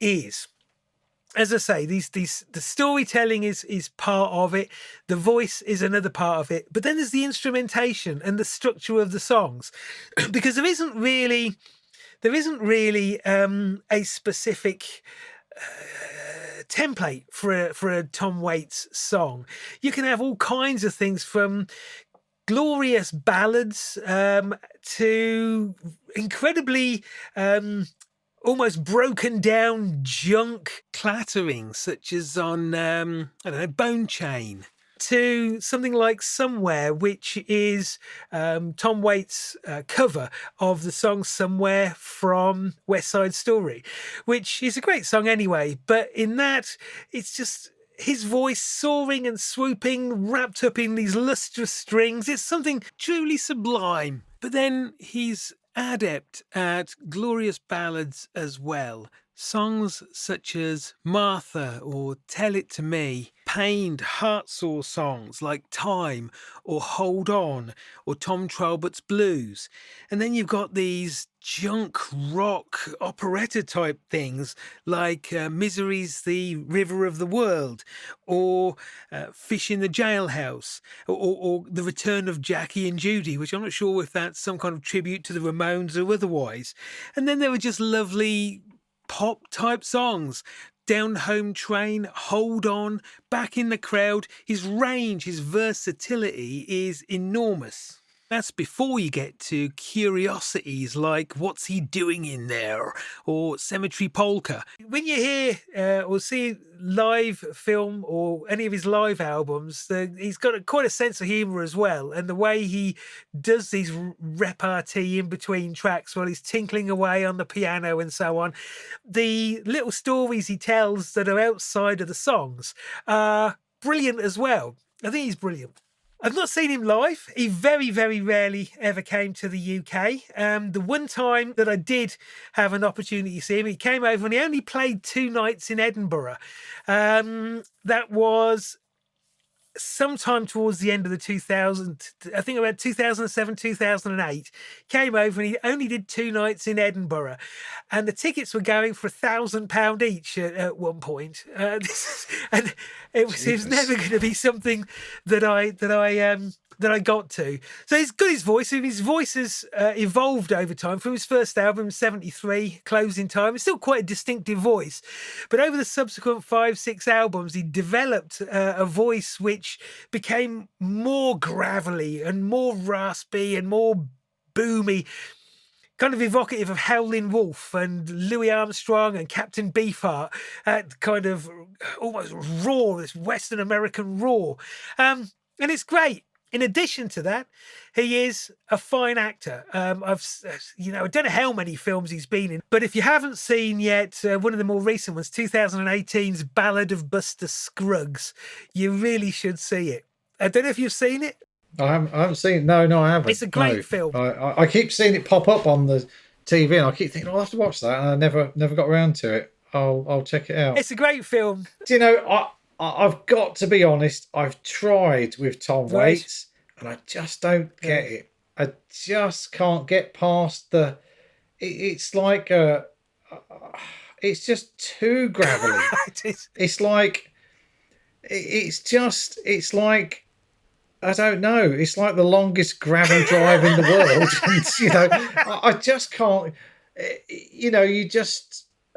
is. As I say, the storytelling is part of it. The voice is another part of it. But then there's the instrumentation and the structure of the songs, because there isn't really a specific template for a Tom Waits song. You can have all kinds of things, from glorious ballads to incredibly almost broken down junk clattering, such as on I don't know, Bone Chain, to something like Somewhere, which is Tom Waits' cover of the song Somewhere from West Side Story, which is a great song anyway. But in that, it's just his voice soaring and swooping, wrapped up in these lustrous strings. It's something truly sublime. But then he's adept at glorious ballads as well. Songs such as Martha or Tell It to Me, pained, heart-sore songs like Time or Hold On or Tom Trowbert's Blues. And then you've got these junk rock operetta type things like Misery's The River of the World, or Fish in the Jailhouse, or The Return of Jackie and Judy, which I'm not sure if that's some kind of tribute to the Ramones or otherwise. And then there were just lovely pop type songs. Down Home Train, Hold On, Back in the Crowd. His range, his versatility is enormous. That's before you get to curiosities like What's He Doing in There or Cemetery Polka. When you hear or see live film or any of his live albums, he's got quite a sense of humour as well. And the way he does these repartee in between tracks while he's tinkling away on the piano and so on, the little stories he tells that are outside of the songs are brilliant as well. I think he's brilliant. I've not seen him live. He very, very rarely ever came to the UK. The one time that I did have an opportunity to see him, he came over and he only played 2 nights in Edinburgh. That was sometime towards the end of the 2000, I think about 2007, 2008, came over and he only did 2 nights in Edinburgh, and the tickets were going for £1,000 each at one point. And it was never going to be something that I got to. So he's got his voice. His voice has evolved over time from his first album, 73, Closing Time. It's still quite a distinctive voice. But over the subsequent 5, 6 albums, he developed a voice which became more gravelly and more raspy and more boomy, kind of evocative of Howlin' Wolf and Louis Armstrong and Captain Beefheart, kind of almost raw, this Western American raw. And it's great. In addition to that, he is a fine actor. I don't know how many films he's been in, but if you haven't seen yet, one of the more recent ones, 2018's Ballad of Buster Scruggs, you really should see it. I don't know if you've seen it. I haven't seen it. No, I haven't. It's a great film. I keep seeing it pop up on the TV, and I keep thinking, I'll have to watch that, and I never got around to it. I'll check it out. It's a great film. Do you know, I've got to be honest, I've tried with Tom Waits, and I just don't get it. I just can't get past it's like it's just too gravelly. It's like I don't know. It's like the longest gravel drive in the world. And, I just can't.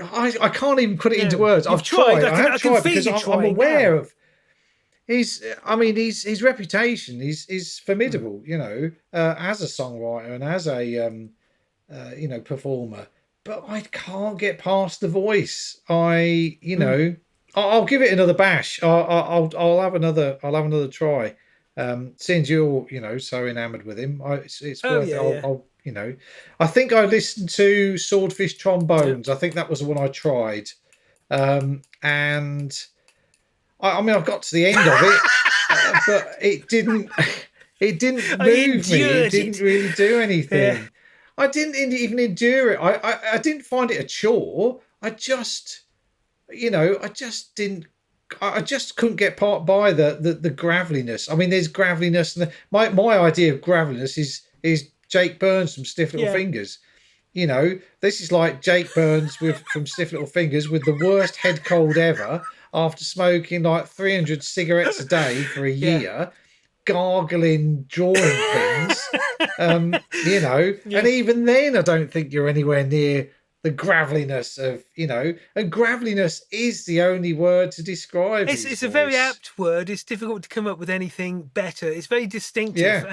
I can't even put it into words. I've tried. I have tried because I'm aware of his reputation is formidable. As a songwriter and as a performer. But I can't get past the voice. I'll give it another bash. I'll have another try. Since you're so enamored with him, it's worth it. I think I listened to Swordfish Trombones. I think that was the one I tried, and I've got to the end of it, but it didn't move me. It didn't really do anything. Yeah. I didn't even endure it. I didn't find it a chore. I just didn't I just couldn't get by the graveliness. I mean, there's graveliness, and my idea of graveliness is Jake Burns from Stiff Little Yeah. Fingers. You know, this is like Jake Burns from Stiff Little Fingers with the worst head cold ever after smoking like 300 cigarettes a day for a year, gargling drawing pins. You know, and even then, I don't think you're anywhere near the graveliness of, you know, and graveliness is the only word to describe it's a very apt word. It's difficult to come up with anything better. It's very distinctive.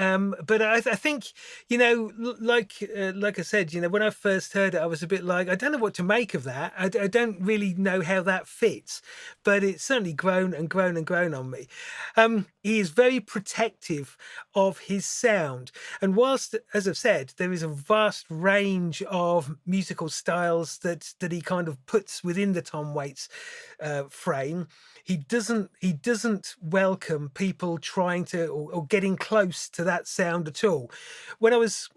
But I think, you know, like I said, you know, when I first heard it, I was a bit like, I don't know what to make of that. I don't really know how that fits, but it's certainly grown and grown and grown on me. He is very protective of his sound, and whilst, as I've said, there is a vast range of musical styles that he kind of puts within the Tom Waits frame, he doesn't welcome people trying to or getting close to that sound at all. When I was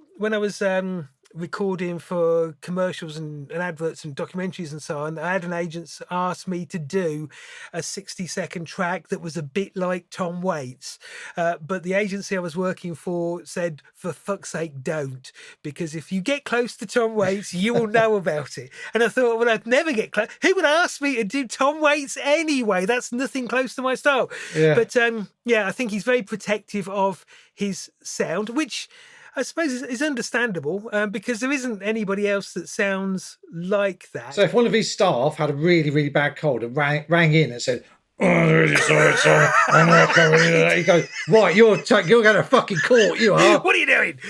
recording for commercials and adverts and documentaries and so on, I had an agent ask me to do a 60-second track that was a bit like Tom Waits, but the agency I was working for said, for fuck's sake, don't, because if you get close to Tom Waits, you will know about it. And I thought, well, I'd never get close. Who would ask me to do Tom Waits anyway? That's nothing close to my style. But I think he's very protective of his sound, which I suppose is understandable, because there isn't anybody else that sounds like that. So if one of his staff had a really, really bad cold and rang in and said, "Oh, I'm really sorry, son. I'm not coming in," he goes, "Right, you're going to fucking court, you are." What are you doing?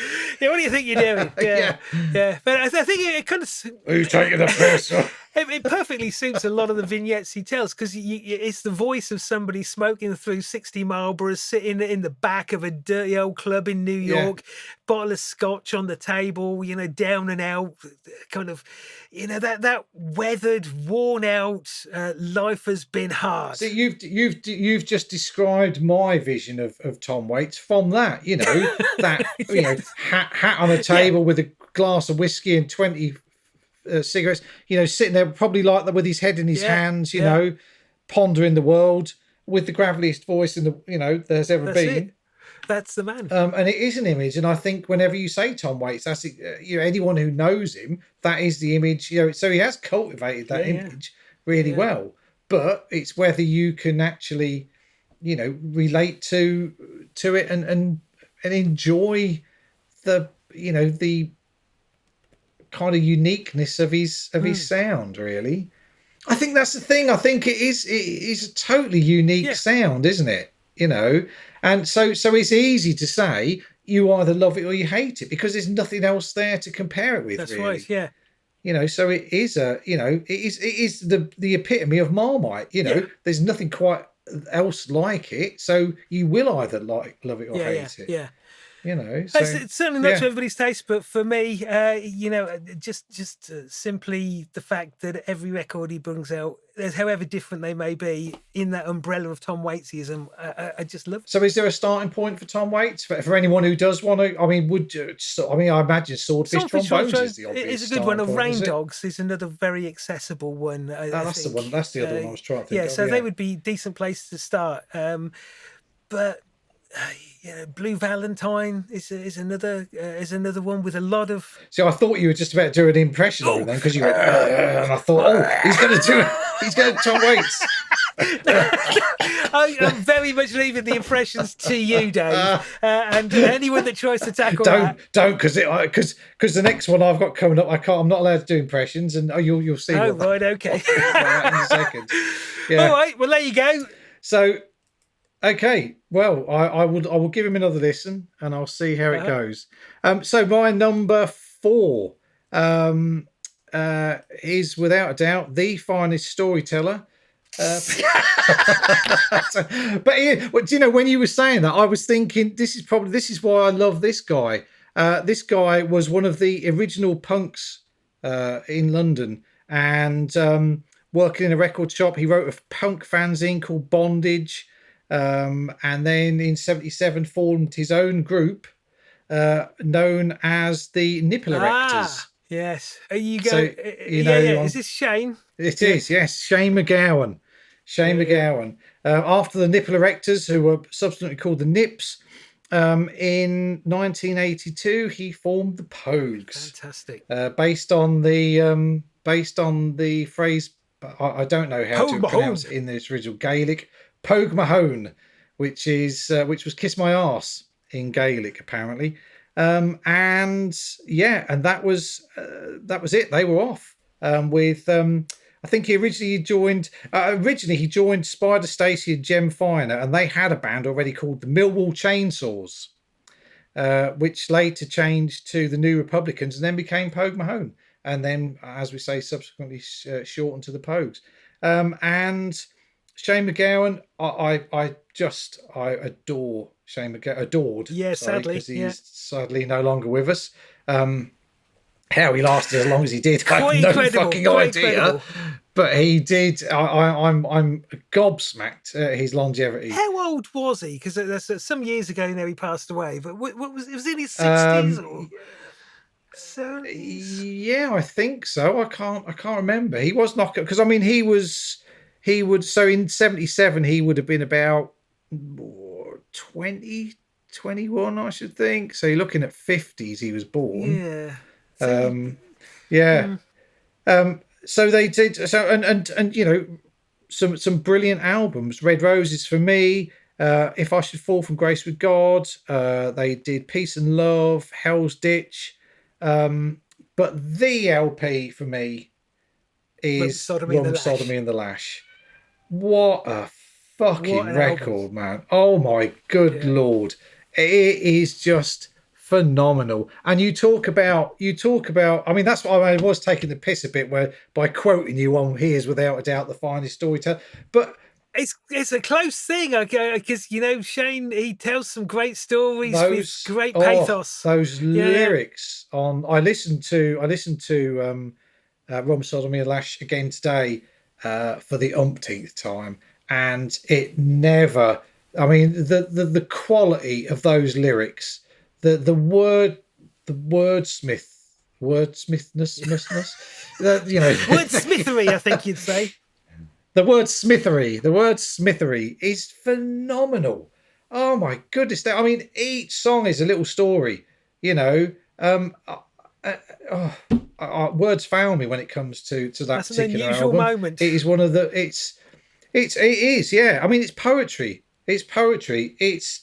Yeah, what do you think you're doing? Yeah. But I think it kind of... Are you taking the piss? It perfectly suits a lot of the vignettes he tells, because it's the voice of somebody smoking through 60 Marlboros, sitting in the back of a dirty old club in New York, bottle of scotch on the table, you know, down and out, kind of, you know, that weathered, worn out life has been hard. See, you've just described my vision of Tom Waits from that, you know, that you know, hat on a table with a glass of whiskey and 20 cigarettes, you know, sitting there probably like that with his head in his hands, you know, pondering the world with the graveliest voice in the, you know, there's ever been. That's the man. And it is an image, and I think whenever you say Tom Waits, that's you know, anyone who knows him, that is the image. You know, so he has cultivated that image really well. But it's whether you can actually, you know, relate to it and enjoy the, you know, the kind of uniqueness of his sound. Really, I think that's the thing. I think it is a totally unique sound, isn't it? You know, and so it's easy to say you either love it or you hate it because there's nothing else there to compare it with. That's really. right. Yeah. You know, so it is it is the epitome of Marmite. You know, there's nothing quite else like it. So you will either love it or hate it. Yeah. You know, so, it's certainly not to everybody's taste, but for me, you know, just simply the fact that every record he brings out, however different they may be, in that umbrella of Tom Waitsism, I just love it. So, is there a starting point for Tom Waits for anyone who does want to? I mean, I imagine Swordfish Trombones is the obvious. It's a good one. Of Rain point, Dogs is another very accessible one. That's the one. That's the other one I was trying to think of. So they would be decent place to start. But Blue Valentine is another one with a lot of. See, I thought you were just about to do an impression of it then, because you went, and I thought, he's going to Tom Waits. I'm very much leaving the impressions to you, Dave, and anyone that tries to tackle don't, because the next one I've got coming up, I'm not allowed to do impressions, and you'll see. Oh, right, okay. In a second. Yeah. All right, well, there you go. So. Okay, well, I will give him another listen, and I'll see how it goes. So my number 4 is without a doubt the finest storyteller. But do you know, when you were saying that, I was thinking this is why I love this guy. This guy was one of the original punks in London, and working in a record shop. He wrote a punk fanzine called Bondage. And then in 1977 formed his own group known as the Nipple Erectors. Yes. You go. So, you know, Is this Shane? It is, yes. Shane MacGowan. Shane MacGowan. After the nipple erectors, who were subsequently called the Nips, in 1982, he formed the Pogues. Fantastic. Based on the phrase, I don't know how to pronounce it in the original Gaelic, Pogue Mahone, which was kiss my arse in Gaelic apparently. And that was it. They were off with. I think he originally joined. He joined Spider Stacy and Jem Finer, and they had a band already called the Millwall Chainsaws, which later changed to the New Republicans and then became Pogue Mahone, and then, as we say, subsequently shortened to the Pogues. And Shane MacGowan, I adore Shane MacGowan. Adored, sadly, because he's sadly no longer with us. How he lasted as long as he did, I have no fucking idea. Incredible. But he did. I'm gobsmacked at his longevity. How old was he? Because some years ago now he passed away. But what was it? Was in his 60s or 70s? Yeah, I think so. I can't remember. He was not, because I mean he would. So in 77 he would have been about 20, 21, I should think. So you're looking at 50s. He was born. Yeah. So they did. So and you know, some brilliant albums. Red Roses for me. If I Should Fall from Grace with God. They did Peace and Love, Hell's Ditch. But the LP for me is Sodomy and the Lash. What a fucking record, man. Oh my good Lord. It is just phenomenal. And you talk about, I mean, that's why I was taking the piss a bit by quoting you on Here's Without a Doubt the Finest Storyteller. But it's a close thing, because Shane, he tells some great stories with great pathos. Those lyrics on. I listened to Rum Sodomy and Lash again today for the umpteenth time, and it never. I mean, the quality of those lyrics, the wordsmithness, wordsmithery, I think you'd say. The word smithery is phenomenal. Oh my goodness! I mean, each song is a little story. Words fail me when it comes to that That's particular an unusual album. Moment. It is one of the. It is. Yeah. I mean, it's poetry. It's poetry. It's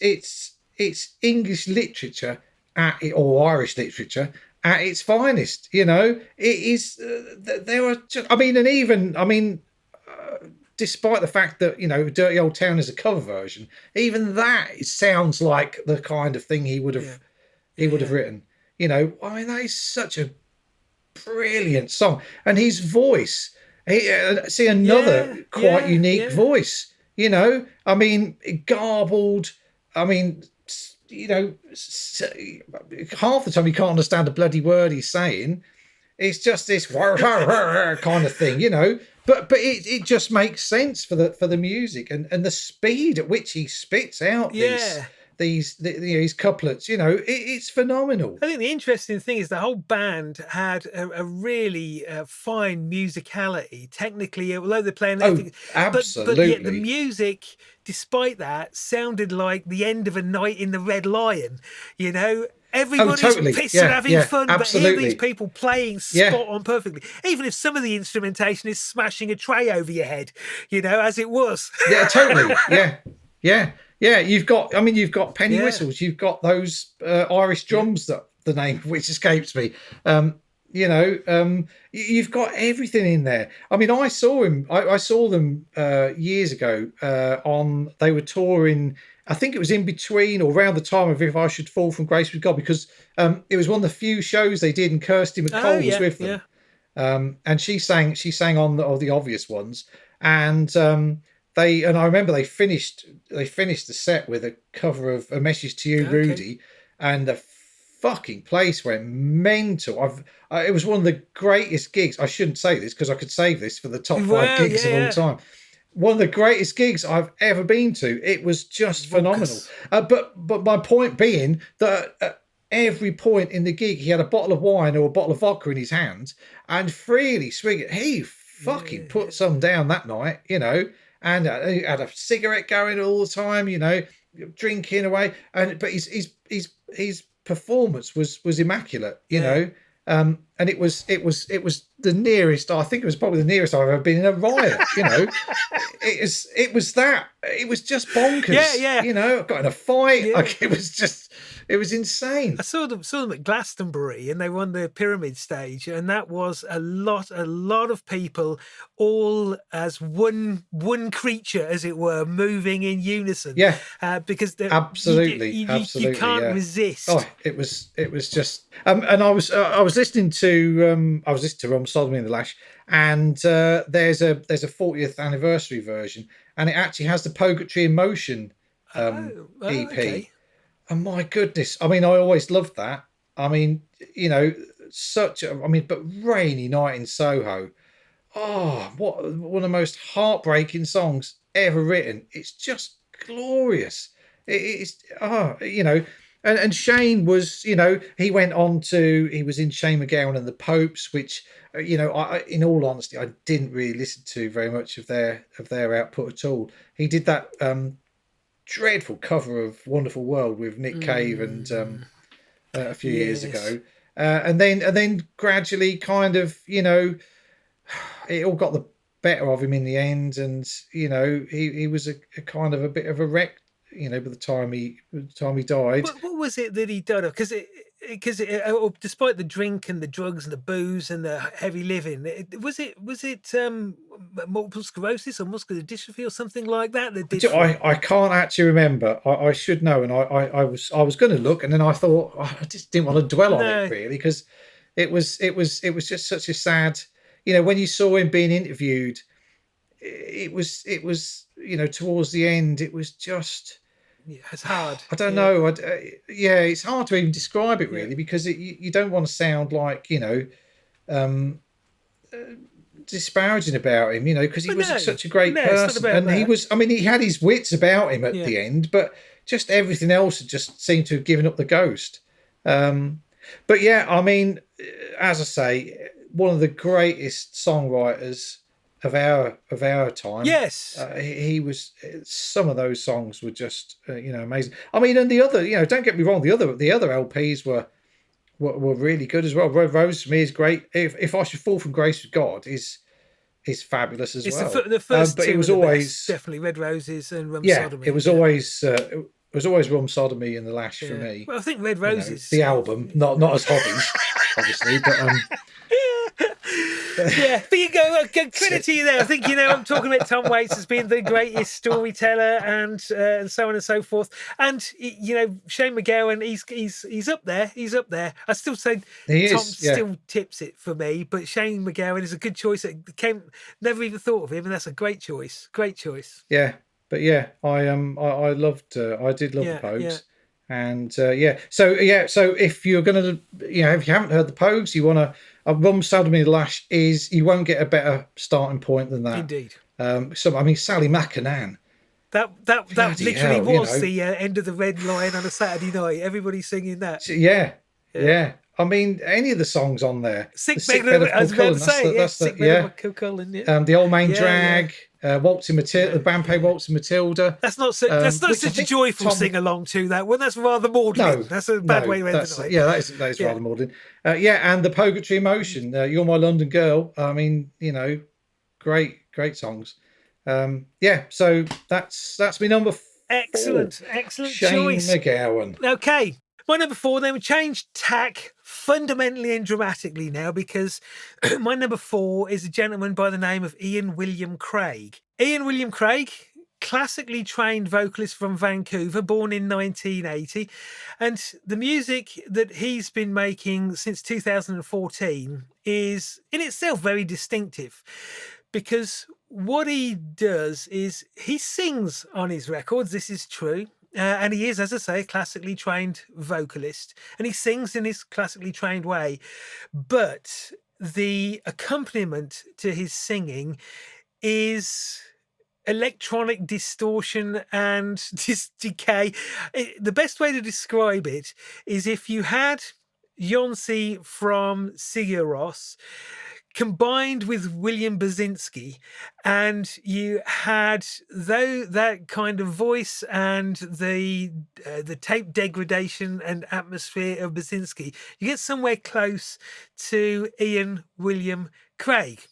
English literature or Irish literature at its finest. It is. There are. Despite the fact that Dirty Old Town is a cover version, even that sounds like the kind of thing he would have written. That is such a brilliant song, and his voice. Another quite unique voice. Garbled. Half the time you can't understand a bloody word he's saying. It's just this kind of thing, But it just makes sense for the music and the speed at which he spits out these couplets. It's phenomenal. I think the interesting thing is the whole band had a really fine musicality. Technically, although they're playing everything, absolutely. But yet the music, despite that, sounded like the end of A Night in the Red Lion. Everybody's pissed and having fun, absolutely. But hear these people playing spot on perfectly. Even if some of the instrumentation is smashing a tray over your head, as it was. Yeah, totally. Yeah. You've got penny whistles. You've got those Irish drums that the name of which escapes me. You've got everything in there. I mean, I saw him. I saw them years ago. They were touring. I think it was in between or around the time of If I Should Fall from Grace with God, because it was one of the few shows they did, and Kirsty MacColl was with them. And she sang on the obvious ones, and I remember they finished the set with a cover of A Message to You, Rudy, and the fucking place went mental. It was one of the greatest gigs. I shouldn't say this because I could save this for the top 5 gigs of all time. One of the greatest gigs I've ever been to. It was just phenomenal. But my point being that at every point in the gig, he had a bottle of wine or a bottle of vodka in his hand and freely swing it. He fucking put some down that night, and he had a cigarette going all the time, drinking away, but his performance was immaculate, and it was the nearest. I think it was probably the nearest I've ever been in a riot. It was just bonkers. I got in a fight. Yeah. Like, it was insane. I saw them at Glastonbury, and they were on the pyramid stage, and that was a lot of people, all as one creature, as it were, moving in unison. Yeah, because absolutely, you can't resist. Oh, it was just. And I was listening to Rum Sodomy and the Lash, and there's a 40th anniversary version, and it actually has the Purgatory in Motion EP. Okay. And my goodness, I mean, I always loved that. I mean, but Rainy Night in Soho. Oh, what one of the most heartbreaking songs ever written. It's just glorious. And Shane was, he went on he was in Shane MacGowan and the Popes, which, in all honesty, I didn't really listen to very much of their output at all. He did that dreadful cover of Wonderful World with Nick Cave and a few years ago, and then gradually kind of it all got the better of him in the end, and he was a kind of a bit of a wreck by the time he died. What was it that he done? Because despite the drink and the drugs and the booze and the heavy living, was it multiple sclerosis or muscular dystrophy or something like that did? I can't actually remember. I should know, and I was going to look, and then I thought I just didn't want to dwell on it really, because it was just such a sad. When you saw him being interviewed, it was towards the end, it was just. Yeah, it's hard. I don't know. It's hard to even describe it really, because you don't want to sound like disparaging about him, because he was such a great person, and that. he was. I mean, he had his wits about him at the end, but just everything else had just seemed to have given up the ghost. But yeah, I mean, as I say, one of the greatest songwriters of our time. Yes, he was. Some of those songs were just amazing. I mean, and the other, don't get me wrong, the other LPs were really good as well. Red Rose for me is great. If I Should Fall from Grace with God is fabulous as well. The first but two it was always best, definitely Red Roses and Rum Sodomy. It was always. It was always Rum Sodomy and the Lash for me. Well, I think Red Roses, the album, not as hobbies, obviously, but yeah, but you go, credit to you there. I think I'm talking about Tom Waits as being the greatest storyteller and so on and so forth. And Shane MacGowan, he's up there. He's up there. I still say Tom still tips it for me, but Shane MacGowan is a good choice. Never even thought of him, and that's a great choice. Great choice. Yeah, but yeah, I loved. I did love the Pogues. And so if you're gonna, if you haven't heard the Pogues, you want to. Rum Sodomy and the Lash you won't get a better starting point than that. Indeed. Sally McAnan. That literally was the end of the Red Lion on a Saturday night. Everybody singing that. Yeah. I mean, any of the songs on there. Sick Bed of Cullen. The Old Main Drag. Waltzing Matilda, the band played Waltzing Matilda. That's not such a joyful sing along to that one. That's rather maudlin. That's a bad way to end the night. Yeah, that is rather maudlin. And the Purgatory in Motion. You're My London Girl. I mean, great songs. So that's my number 4. Excellent Shane choice. MacGowan. Okay. My number 4, then we changed tack fundamentally and dramatically now, because my number 4 is a gentleman by the name of Ian William Craig. Ian William Craig, classically trained vocalist from Vancouver, born in 1980. And the music that he's been making since 2014 is in itself very distinctive, because what he does is he sings on his records. This is true. And he is, as I say, a classically trained vocalist, and he sings in his classically trained way. But the accompaniment to his singing is electronic distortion and decay. The best way to describe it is if you had Yonsei from Sigur Rós combined with William Basinski, and you had though that kind of voice and the tape degradation and atmosphere of Basinski, you get somewhere close to Ian William Craig,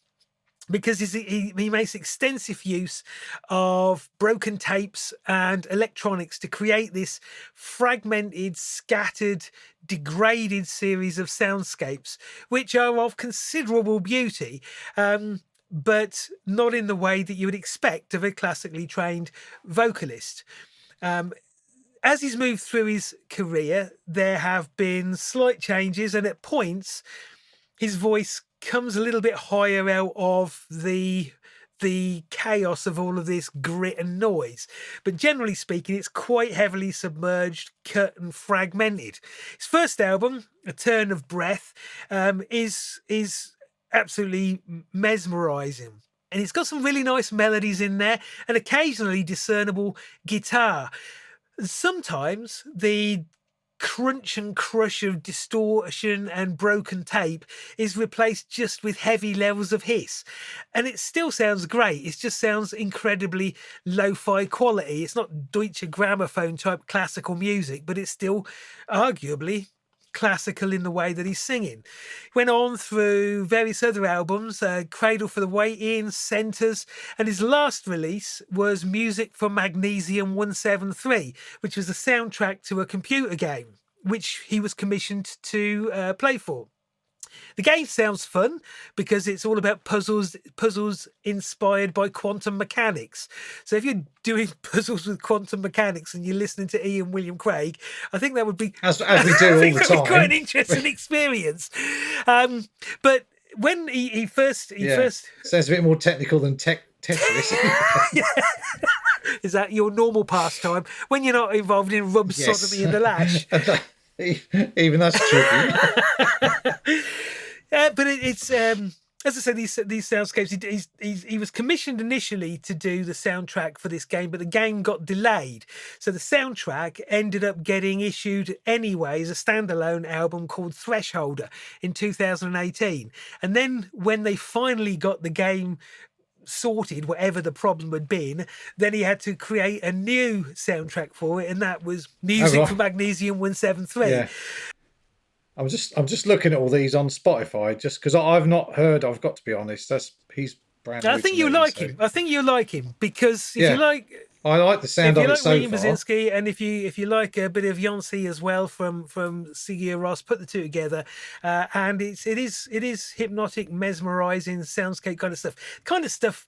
because he makes extensive use of broken tapes and electronics to create this fragmented, scattered, degraded series of soundscapes, which are of considerable beauty, but not in the way that you would expect of a classically trained vocalist. As he's moved through his career, there have been slight changes, and at points, his voice comes a little bit higher out of the chaos of all of this grit and noise. But generally speaking, it's quite heavily submerged, cut and fragmented. His first album, A Turn of Breath, is absolutely mesmerizing. And it's got some really nice melodies in there and occasionally discernible guitar. Sometimes the crunch and crush of distortion and broken tape is replaced just with heavy levels of hiss, and it still sounds great. It just sounds incredibly lo-fi quality. It's not Deutsche Grammophon type classical music, but it's still arguably classical in the way that he's singing. Went on through various other albums, Cradle for the Wait-In, Centres, and his last release was Music for Magnesium 173, which was the soundtrack to a computer game, which he was commissioned to play for. The game sounds fun because it's all about puzzles inspired by quantum mechanics. So if you're doing puzzles with quantum mechanics and you're listening to Ian William Craig, I think that would be, as we do all the time, quite an interesting experience. But when he first sounds a bit more technical than Tetris. Yeah. Is that your normal pastime when you're not involved in rub sodomy in the lash? Even that's tricky. But it's as I said, these soundscapes. He was commissioned initially to do the soundtrack for this game, but the game got delayed, so the soundtrack ended up getting issued anyway as a standalone album called Thresholder in 2018. And then when they finally got the game sorted, whatever the problem had been, then he had to create a new soundtrack for it, and that was Music for Magnesium 173. Yeah. I'm just looking at all these on Spotify just because I've not heard. I've got to be honest. He's brand new. I think you'll like him. I think you'll like him because if you like, I like the sound of it so far. William Basinski, and if you like a bit of Yonsei as well from Sigur Rós, put the two together, and it is hypnotic, mesmerizing soundscape kind of stuff.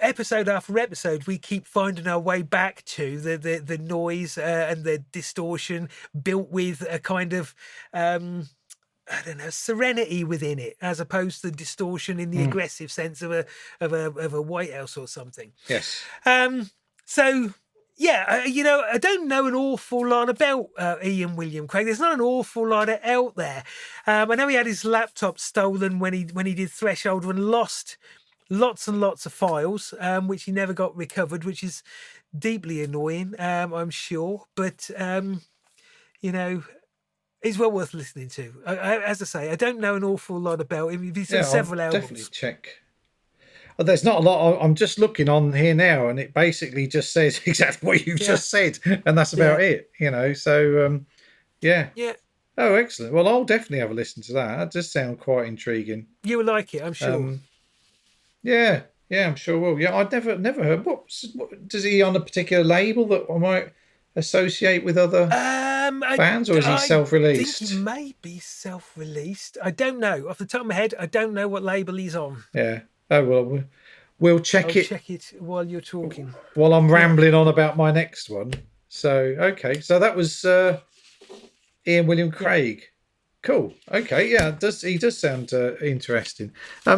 Episode after episode, we keep finding our way back to the noise and the distortion, built with a kind of I don't know, serenity within it, as opposed to distortion in the aggressive sense of a White House or something. Yes. So yeah, I don't know an awful lot about Ian William Craig. There's not an awful lot out there. I know he had his laptop stolen when he did Thresholder and lost lots and lots of files, which he never got recovered, which is deeply annoying, I'm sure. But he's well worth listening to. As I say, I don't know an awful lot about him. He's done several albums. Definitely check. There's not a lot. I'm just looking on here now, and it basically just says exactly what you've just said, and that's about it. So yeah. Oh, excellent. Well, I'll definitely have a listen to that. That does sound quite intriguing. You will like it, I'm sure. Yeah, I'm sure will. Yeah, I'd never heard. What does he on a particular label that I might associate with other bands, or is he self-released? I think he may be self-released. I don't know. Off the top of my head, I don't know what label he's on. Yeah. Oh well, we'll check it. Check it while you're talking. While I'm rambling on about my next one. So okay, so that was Ian William Craig. Cool. Okay. Yeah. He does sound interesting.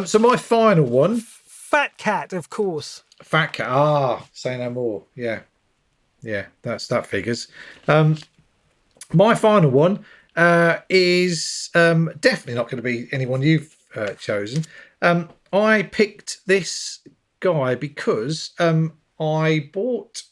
So my final one. Fat Cat, of course. Fat Cat. Say no more. Yeah. That figures. My final one is definitely not going to be anyone you've chosen. I picked this guy because I bought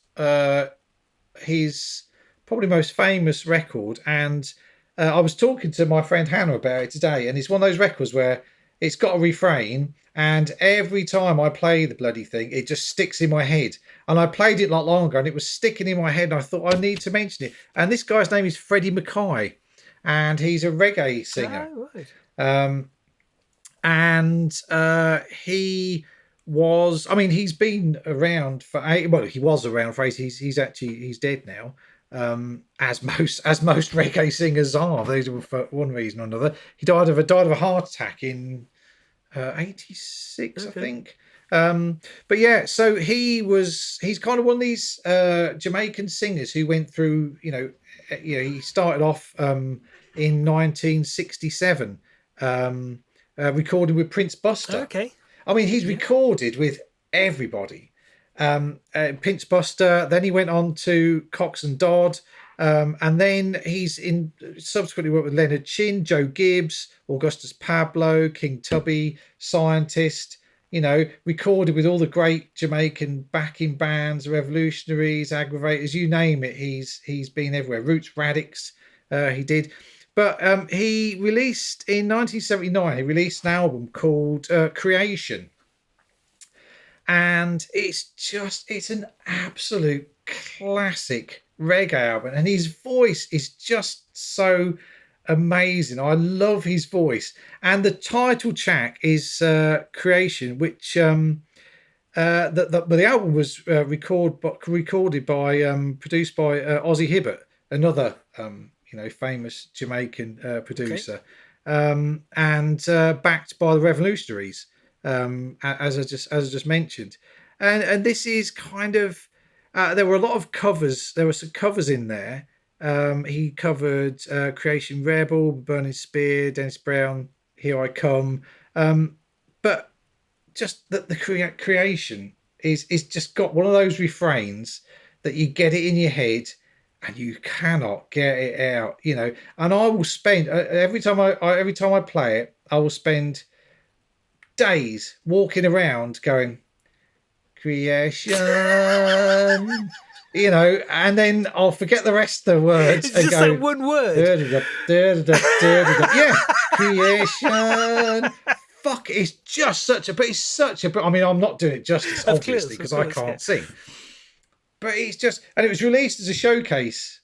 his probably most famous record, and I was talking to my friend Hannah about it today, and it's one of those records where it's got a refrain, and every time I play the bloody thing, it just sticks in my head. And I played it not long ago, and it was sticking in my head. And I thought I need to mention it. And this guy's name is Freddie Mackay, and he's a reggae singer. Oh, right. And he was, I mean, he's been around for well, he was around for 8. He's dead now. As most reggae singers are, these were for one reason or another. He died of a heart attack in 86, okay. I think. But yeah, so he's kind of one of these Jamaican singers who went through, he started off in 1967, recorded with Prince Buster. Okay. I mean, he's recorded with everybody. Prince Buster, then he went on to Cox and Dodd, and then he's subsequently worked with Leonard Chin, Joe Gibbs, Augustus Pablo, King Tubby, Scientist, recorded with all the great Jamaican backing bands, Revolutionaries, Aggravators, you name it. He's been everywhere. Roots Radix, he did. But he released in 1979, he released an album called Creation. And it's an absolute classic reggae album. And his voice is just so amazing. I love his voice. And the title track is Creation, which the album was recorded by produced by Ozzie Hibbert, another famous Jamaican producer, and backed by the Revolutionaries, as I just mentioned. And this is kind of there were a lot of covers. There were some covers in there. He covered Creation Rebel, Burning Spear, Dennis Brown, Here I Come. But just that the creation is just got one of those refrains that you get it in your head and you cannot get it out, And I will spend every time I play it, I will spend days walking around going creation, and then I'll forget the rest of the words. It's just that one word. Yeah, creation. Fuck, it's just such a. I mean, I'm not doing it justice, obviously, because I can't sing. But it's just, and it was released as a showcase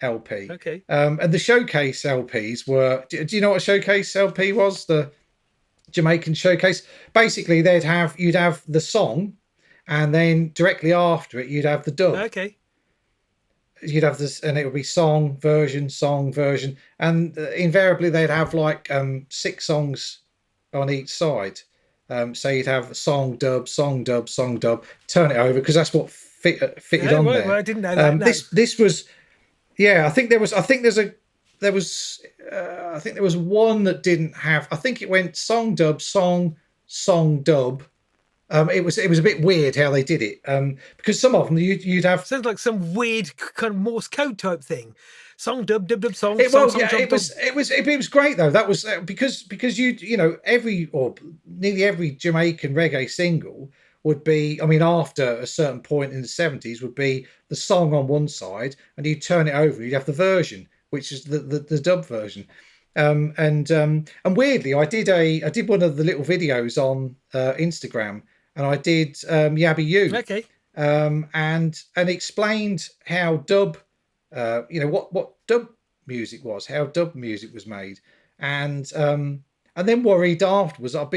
LP. Okay. And the showcase LPs were. Do you know what a showcase LP was? The Jamaican showcase. Basically, you'd have the song, and then directly after it, you'd have the dub. Okay. You'd have this, and it would be song version, and invariably they'd have like 6 songs on each side. So you'd have song dub, turn it over because that's what fitted on there. Well, I didn't know that. This was, yeah. I think there was one that didn't have. I think it went song dub, song dub. It was a bit weird how they did it, because some of them you'd have. Sounds like some weird kind of Morse code type thing. Song dub song. It was great though. That was because every or nearly every Jamaican reggae single would be. I mean, after a certain point in the 70s, would be the song on one side, and you turn it over, you'd have the version, which is the dub version. And weirdly, I did one of the little videos on Instagram, and I did Yabby You. Okay. And explained how dub, what dub music was, how dub music was made, and then worried afterwards I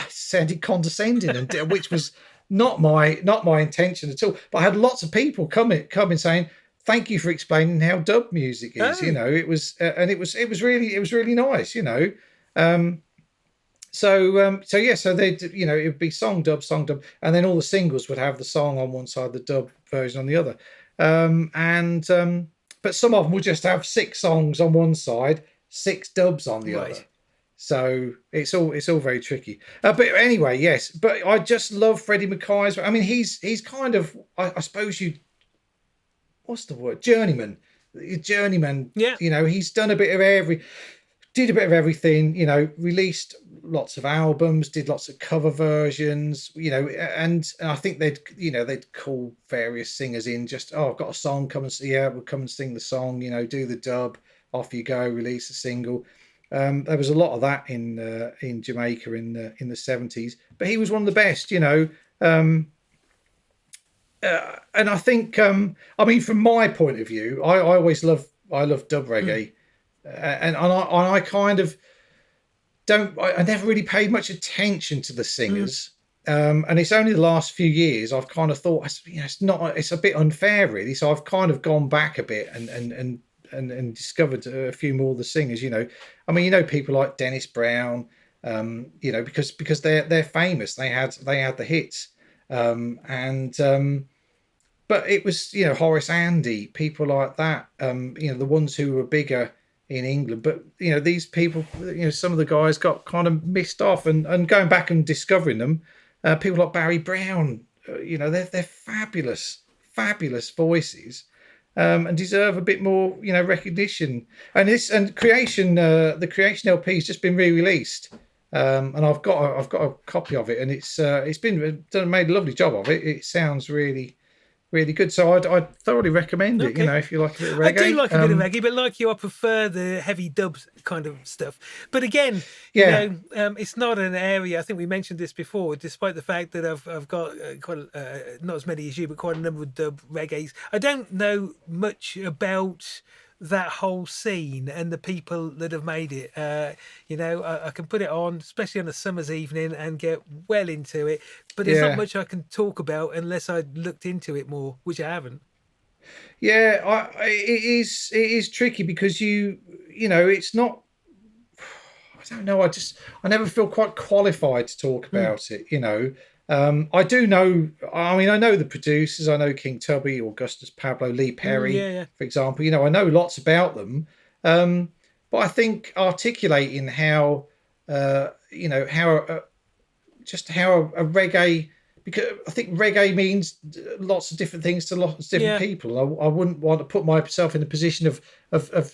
sounded condescending, and which was not my intention at all. But I had lots of people coming saying, thank you for explaining how dub music is. Oh. It was and it was really nice. So they, it would be song dub, and then all the singles would have the song on one side, the dub version on the other. But some of them would just have 6 songs on one side, 6 dubs on the other. So it's all very tricky. But anyway, yes. But I just love Freddie Mackay's. I mean, he's kind of, I suppose what's the word? Journeyman. Yeah. He's done a bit of everything, released lots of albums, did lots of cover versions, and I think they'd call various singers in, just, I've got a song, we'll come and sing the song, do the dub, off you go, release a single. There was a lot of that in Jamaica in the 70s, but he was one of the best, you know. And I think, I mean, from my point of view, I love dub Mm, reggae, and I kind of don't. I never really paid much attention to the mm, singers, and it's only the last few years I've kind of thought, you know, it's a bit unfair, really. So I've kind of gone back a bit and discovered a few more of the singers. You know, I mean, you know, people like Dennis Brown, you know, because they're famous. They had the hits, and but it was, you know, Horace Andy, people like that, you know, the ones who were bigger in England. But you know, these people, you know, some of the guys got kind of missed off, and going back and discovering them, people like Barry Brown, you know, they're fabulous, fabulous voices. And deserve a bit more, you know, recognition. And creation, the creation LP has just been re-released, and I've got a copy of it, and it's been done, made a lovely job of it. It sounds really good. So I'd thoroughly recommend it. You okay. know, if you like a bit of I do reggae. like a bit of reggae, but like you, I prefer the heavy dub kind of stuff. But again, Yeah, it's not an area. I think we mentioned this before. Despite the fact that I've got quite not as many as you, but quite a number of dub reggaes. I don't know much about that whole scene and the people that have made it. I can put it on, especially on a summer's evening, and get well into it. But there's not yeah, much I can talk about unless I looked into it more, which I haven't. yeah. It is tricky because you know, it's not. I don't know. I never feel quite qualified to talk Mm, about it. You know, I do know. I mean, I know the producers. I know King Tubby, Augustus Pablo, Lee Perry, yeah, yeah. for example. You know, I know lots about them. Um, but I think articulating how, you know, how just how a reggae, because I think reggae means lots of different things to lots of different Yeah. people. I wouldn't want to put myself in the position of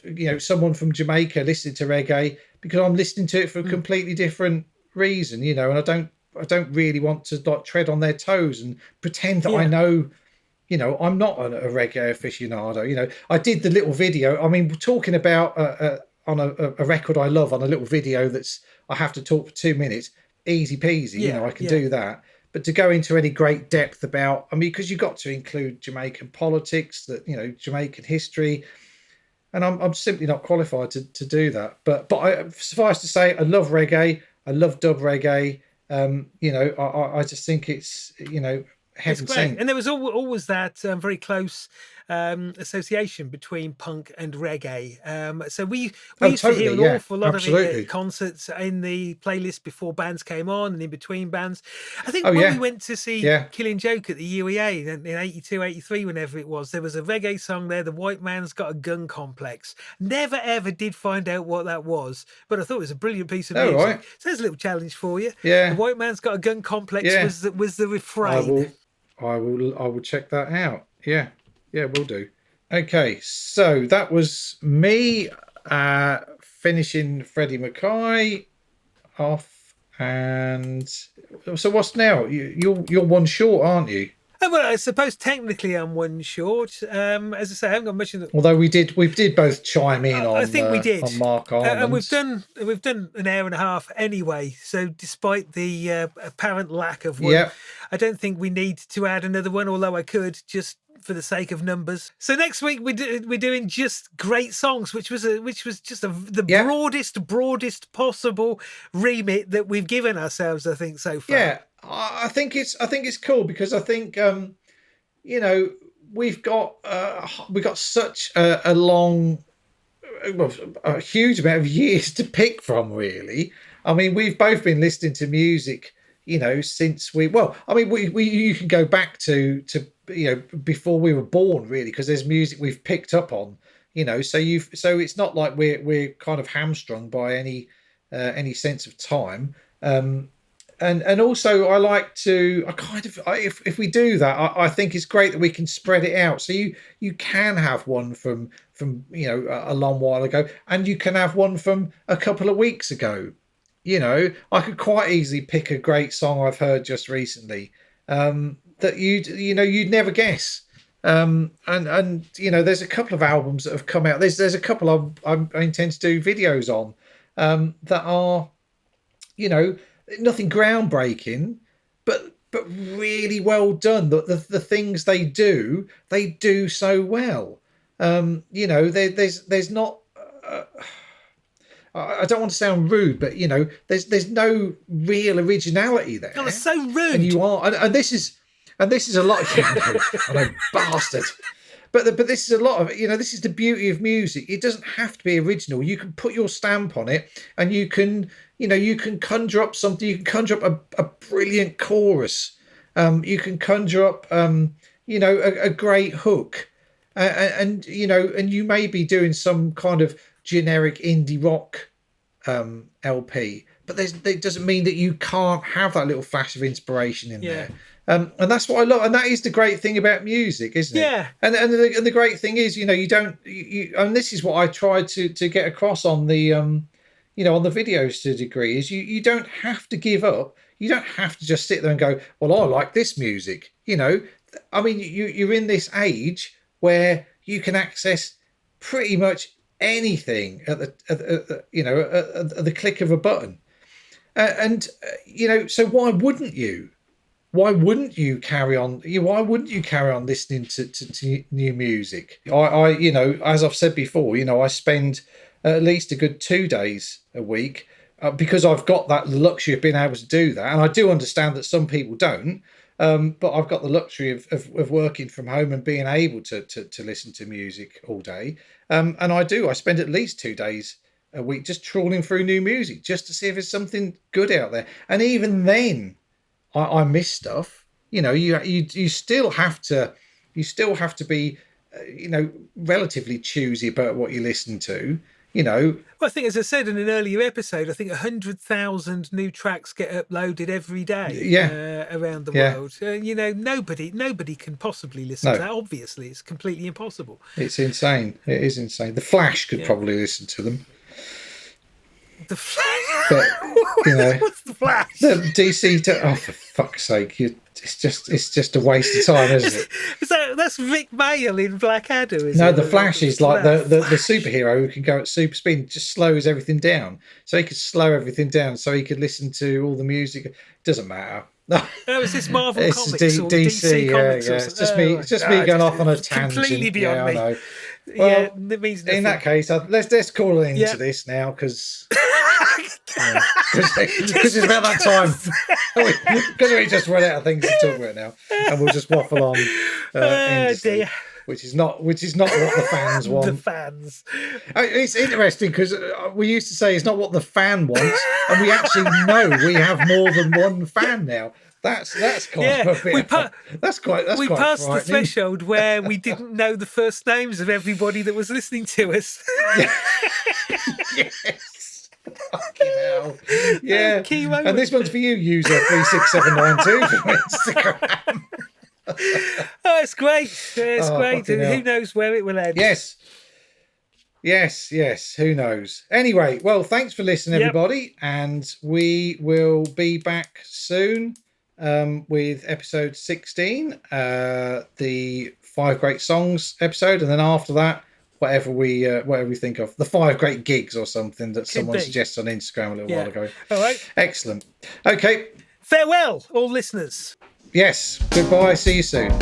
you know, someone from Jamaica listening to reggae, because I'm listening to it for a Mm, completely different reason, you know, and I don't really want to like tread on their toes and pretend that I yeah. know. You know, I'm not a reggae aficionado. You know, I did the little video. I mean, we're talking about on a record I love, on a little video that's, I have to talk for 2 minutes. Easy peasy. You Yeah. know, I can Yeah. do that. But to go into any great depth about, I mean, because you've got to include Jamaican politics, that, you know, Jamaican history, and I'm simply not qualified to do that. But suffice to say, I love reggae. I love dub reggae. You know, I just think it's, you know, It's heaven great. sent. And there was always that very close association between punk and reggae. So we Oh, used to hear totally. an Yeah, awful lot of it at absolutely. concerts in the playlist before bands came on and in between bands. I think Oh, when we yeah. went to see Yeah. Killing Joke at the UEA in 82, 83, whenever it was, there was a reggae song there, The White Man's Got a Gun Complex. Never ever did find out what that was, but I thought it was a brilliant piece of All music. right. So there's a little challenge for you. The Yeah. White Man's Got a Gun Complex Yeah. was the I refrain. will. I will check that out. Yeah. Yeah. We'll do. Okay. So that was me finishing Freddie Mackay off, and so what's now? You're one short, aren't you? Well, I suppose technically I'm one short. As I say, I haven't got much in the. Although we did both chime in I think we did, on Mark and Armands. we've done an hour and a half anyway. So despite the apparent lack of one, Yeah. I don't think we need to add another one. Although I could, just for the sake of numbers. So next week we're doing just great songs, which was just the Yeah. broadest possible remit that we've given ourselves. I think so far. Yeah. I think it's cool because I think you know, we've got such a long, well, a huge amount of years to pick from, really. I mean, we've both been listening to music, you know, since I mean, we you can go back to you know, before we were born, really, because there's music we've picked up on, you know. So it's not like we're kind of hamstrung by any sense of time. And also, I kind of, if we do that, I think it's great that we can spread it out. So you can have one from, you know, a long while ago, and you can have one from a couple of weeks ago. You know, I could quite easily pick a great song I've heard just recently, that you'd never guess. And you know, there's a couple of albums that have come out. There's a couple I intend to do videos on, that are, you know, nothing groundbreaking, but really well done. The things they do so well. You know, there's not. I don't want to sound rude, but you know, there's no real originality there. Oh, it's so rude. And you are, and this is a lot. I know, bastard. But this is a lot of, you know, this is the beauty of music. It doesn't have to be original. You can put your stamp on it, and you can, you know, you can conjure up something. You can conjure up a brilliant chorus. You can conjure up, you know, a great hook, and you know, and you may be doing some kind of generic indie rock LP, but it doesn't mean that you can't have that little flash of inspiration in there. And that's what I love, and that is the great thing about music, isn't it? Yeah. And the great thing is, you know, you don't, and this is what I tried to get across on the, you know, on the videos to a degree, is you don't have to give up. You don't have to just sit there and go, well, I like this music. You know, I mean, you're in this age where you can access pretty much anything at the click of a button, and you know, so why wouldn't you? Why wouldn't you carry on? Why wouldn't you carry on listening to new music? I, you know, as I've said before, you know, I spend at least a good 2 days a week because I've got that luxury of being able to do that, and I do understand that some people don't. But I've got the luxury of working from home and being able to listen to music all day. And I spend at least 2 days a week just trawling through new music just to see if there's something good out there. And even then, I miss stuff. You know, you still have to be, you know, relatively choosy about what you listen to. You know, well, I think, as I said in an earlier episode, I think 100,000 new tracks get uploaded every day around the world. You know, nobody can possibly listen to that. Obviously, it's completely impossible. It's insane. It is insane. The Flash could probably listen to them. The Flash. But, you know, what's the Flash? The DC. Oh, for fuck's sake! It's just a waste of time, isn't it? That's Vic Mail in Blackadder, isn't it? No, the Flash is like the superhero who can go at super speed and just slows everything down. So he could slow everything down so he could listen to all the music. It doesn't matter. No, is this Marvel Comics or DC Comics? Yeah. It's just me. It's just me going off on a tangent. Completely beyond me. I know. Well, it means nothing. In that case, let's call an end to this now, because it's about that time. Because we just run out of things to talk about now, and we'll just waffle on. Dear. Which is not what the fans want. The fans. It's interesting because we used to say it's not what the fan wants, and we actually know we have more than one fan now. That's kind of a bit. That's quite. We passed the threshold where we didn't know the first names of everybody that was listening to us. Yes. Fucking hell. Yeah. And this one's for you, user 36792 from Instagram. Oh, it's great. It's great. And who knows where it will end. Yes. Who knows? Anyway, well, thanks for listening, everybody. And we will be back soon with episode 16, the 5 great songs episode. And then after that, whatever we think of, the 5 great gigs or something that someone suggested on Instagram a little while ago. All right. Excellent. Okay. Farewell, all listeners. Yes. Goodbye. See you soon.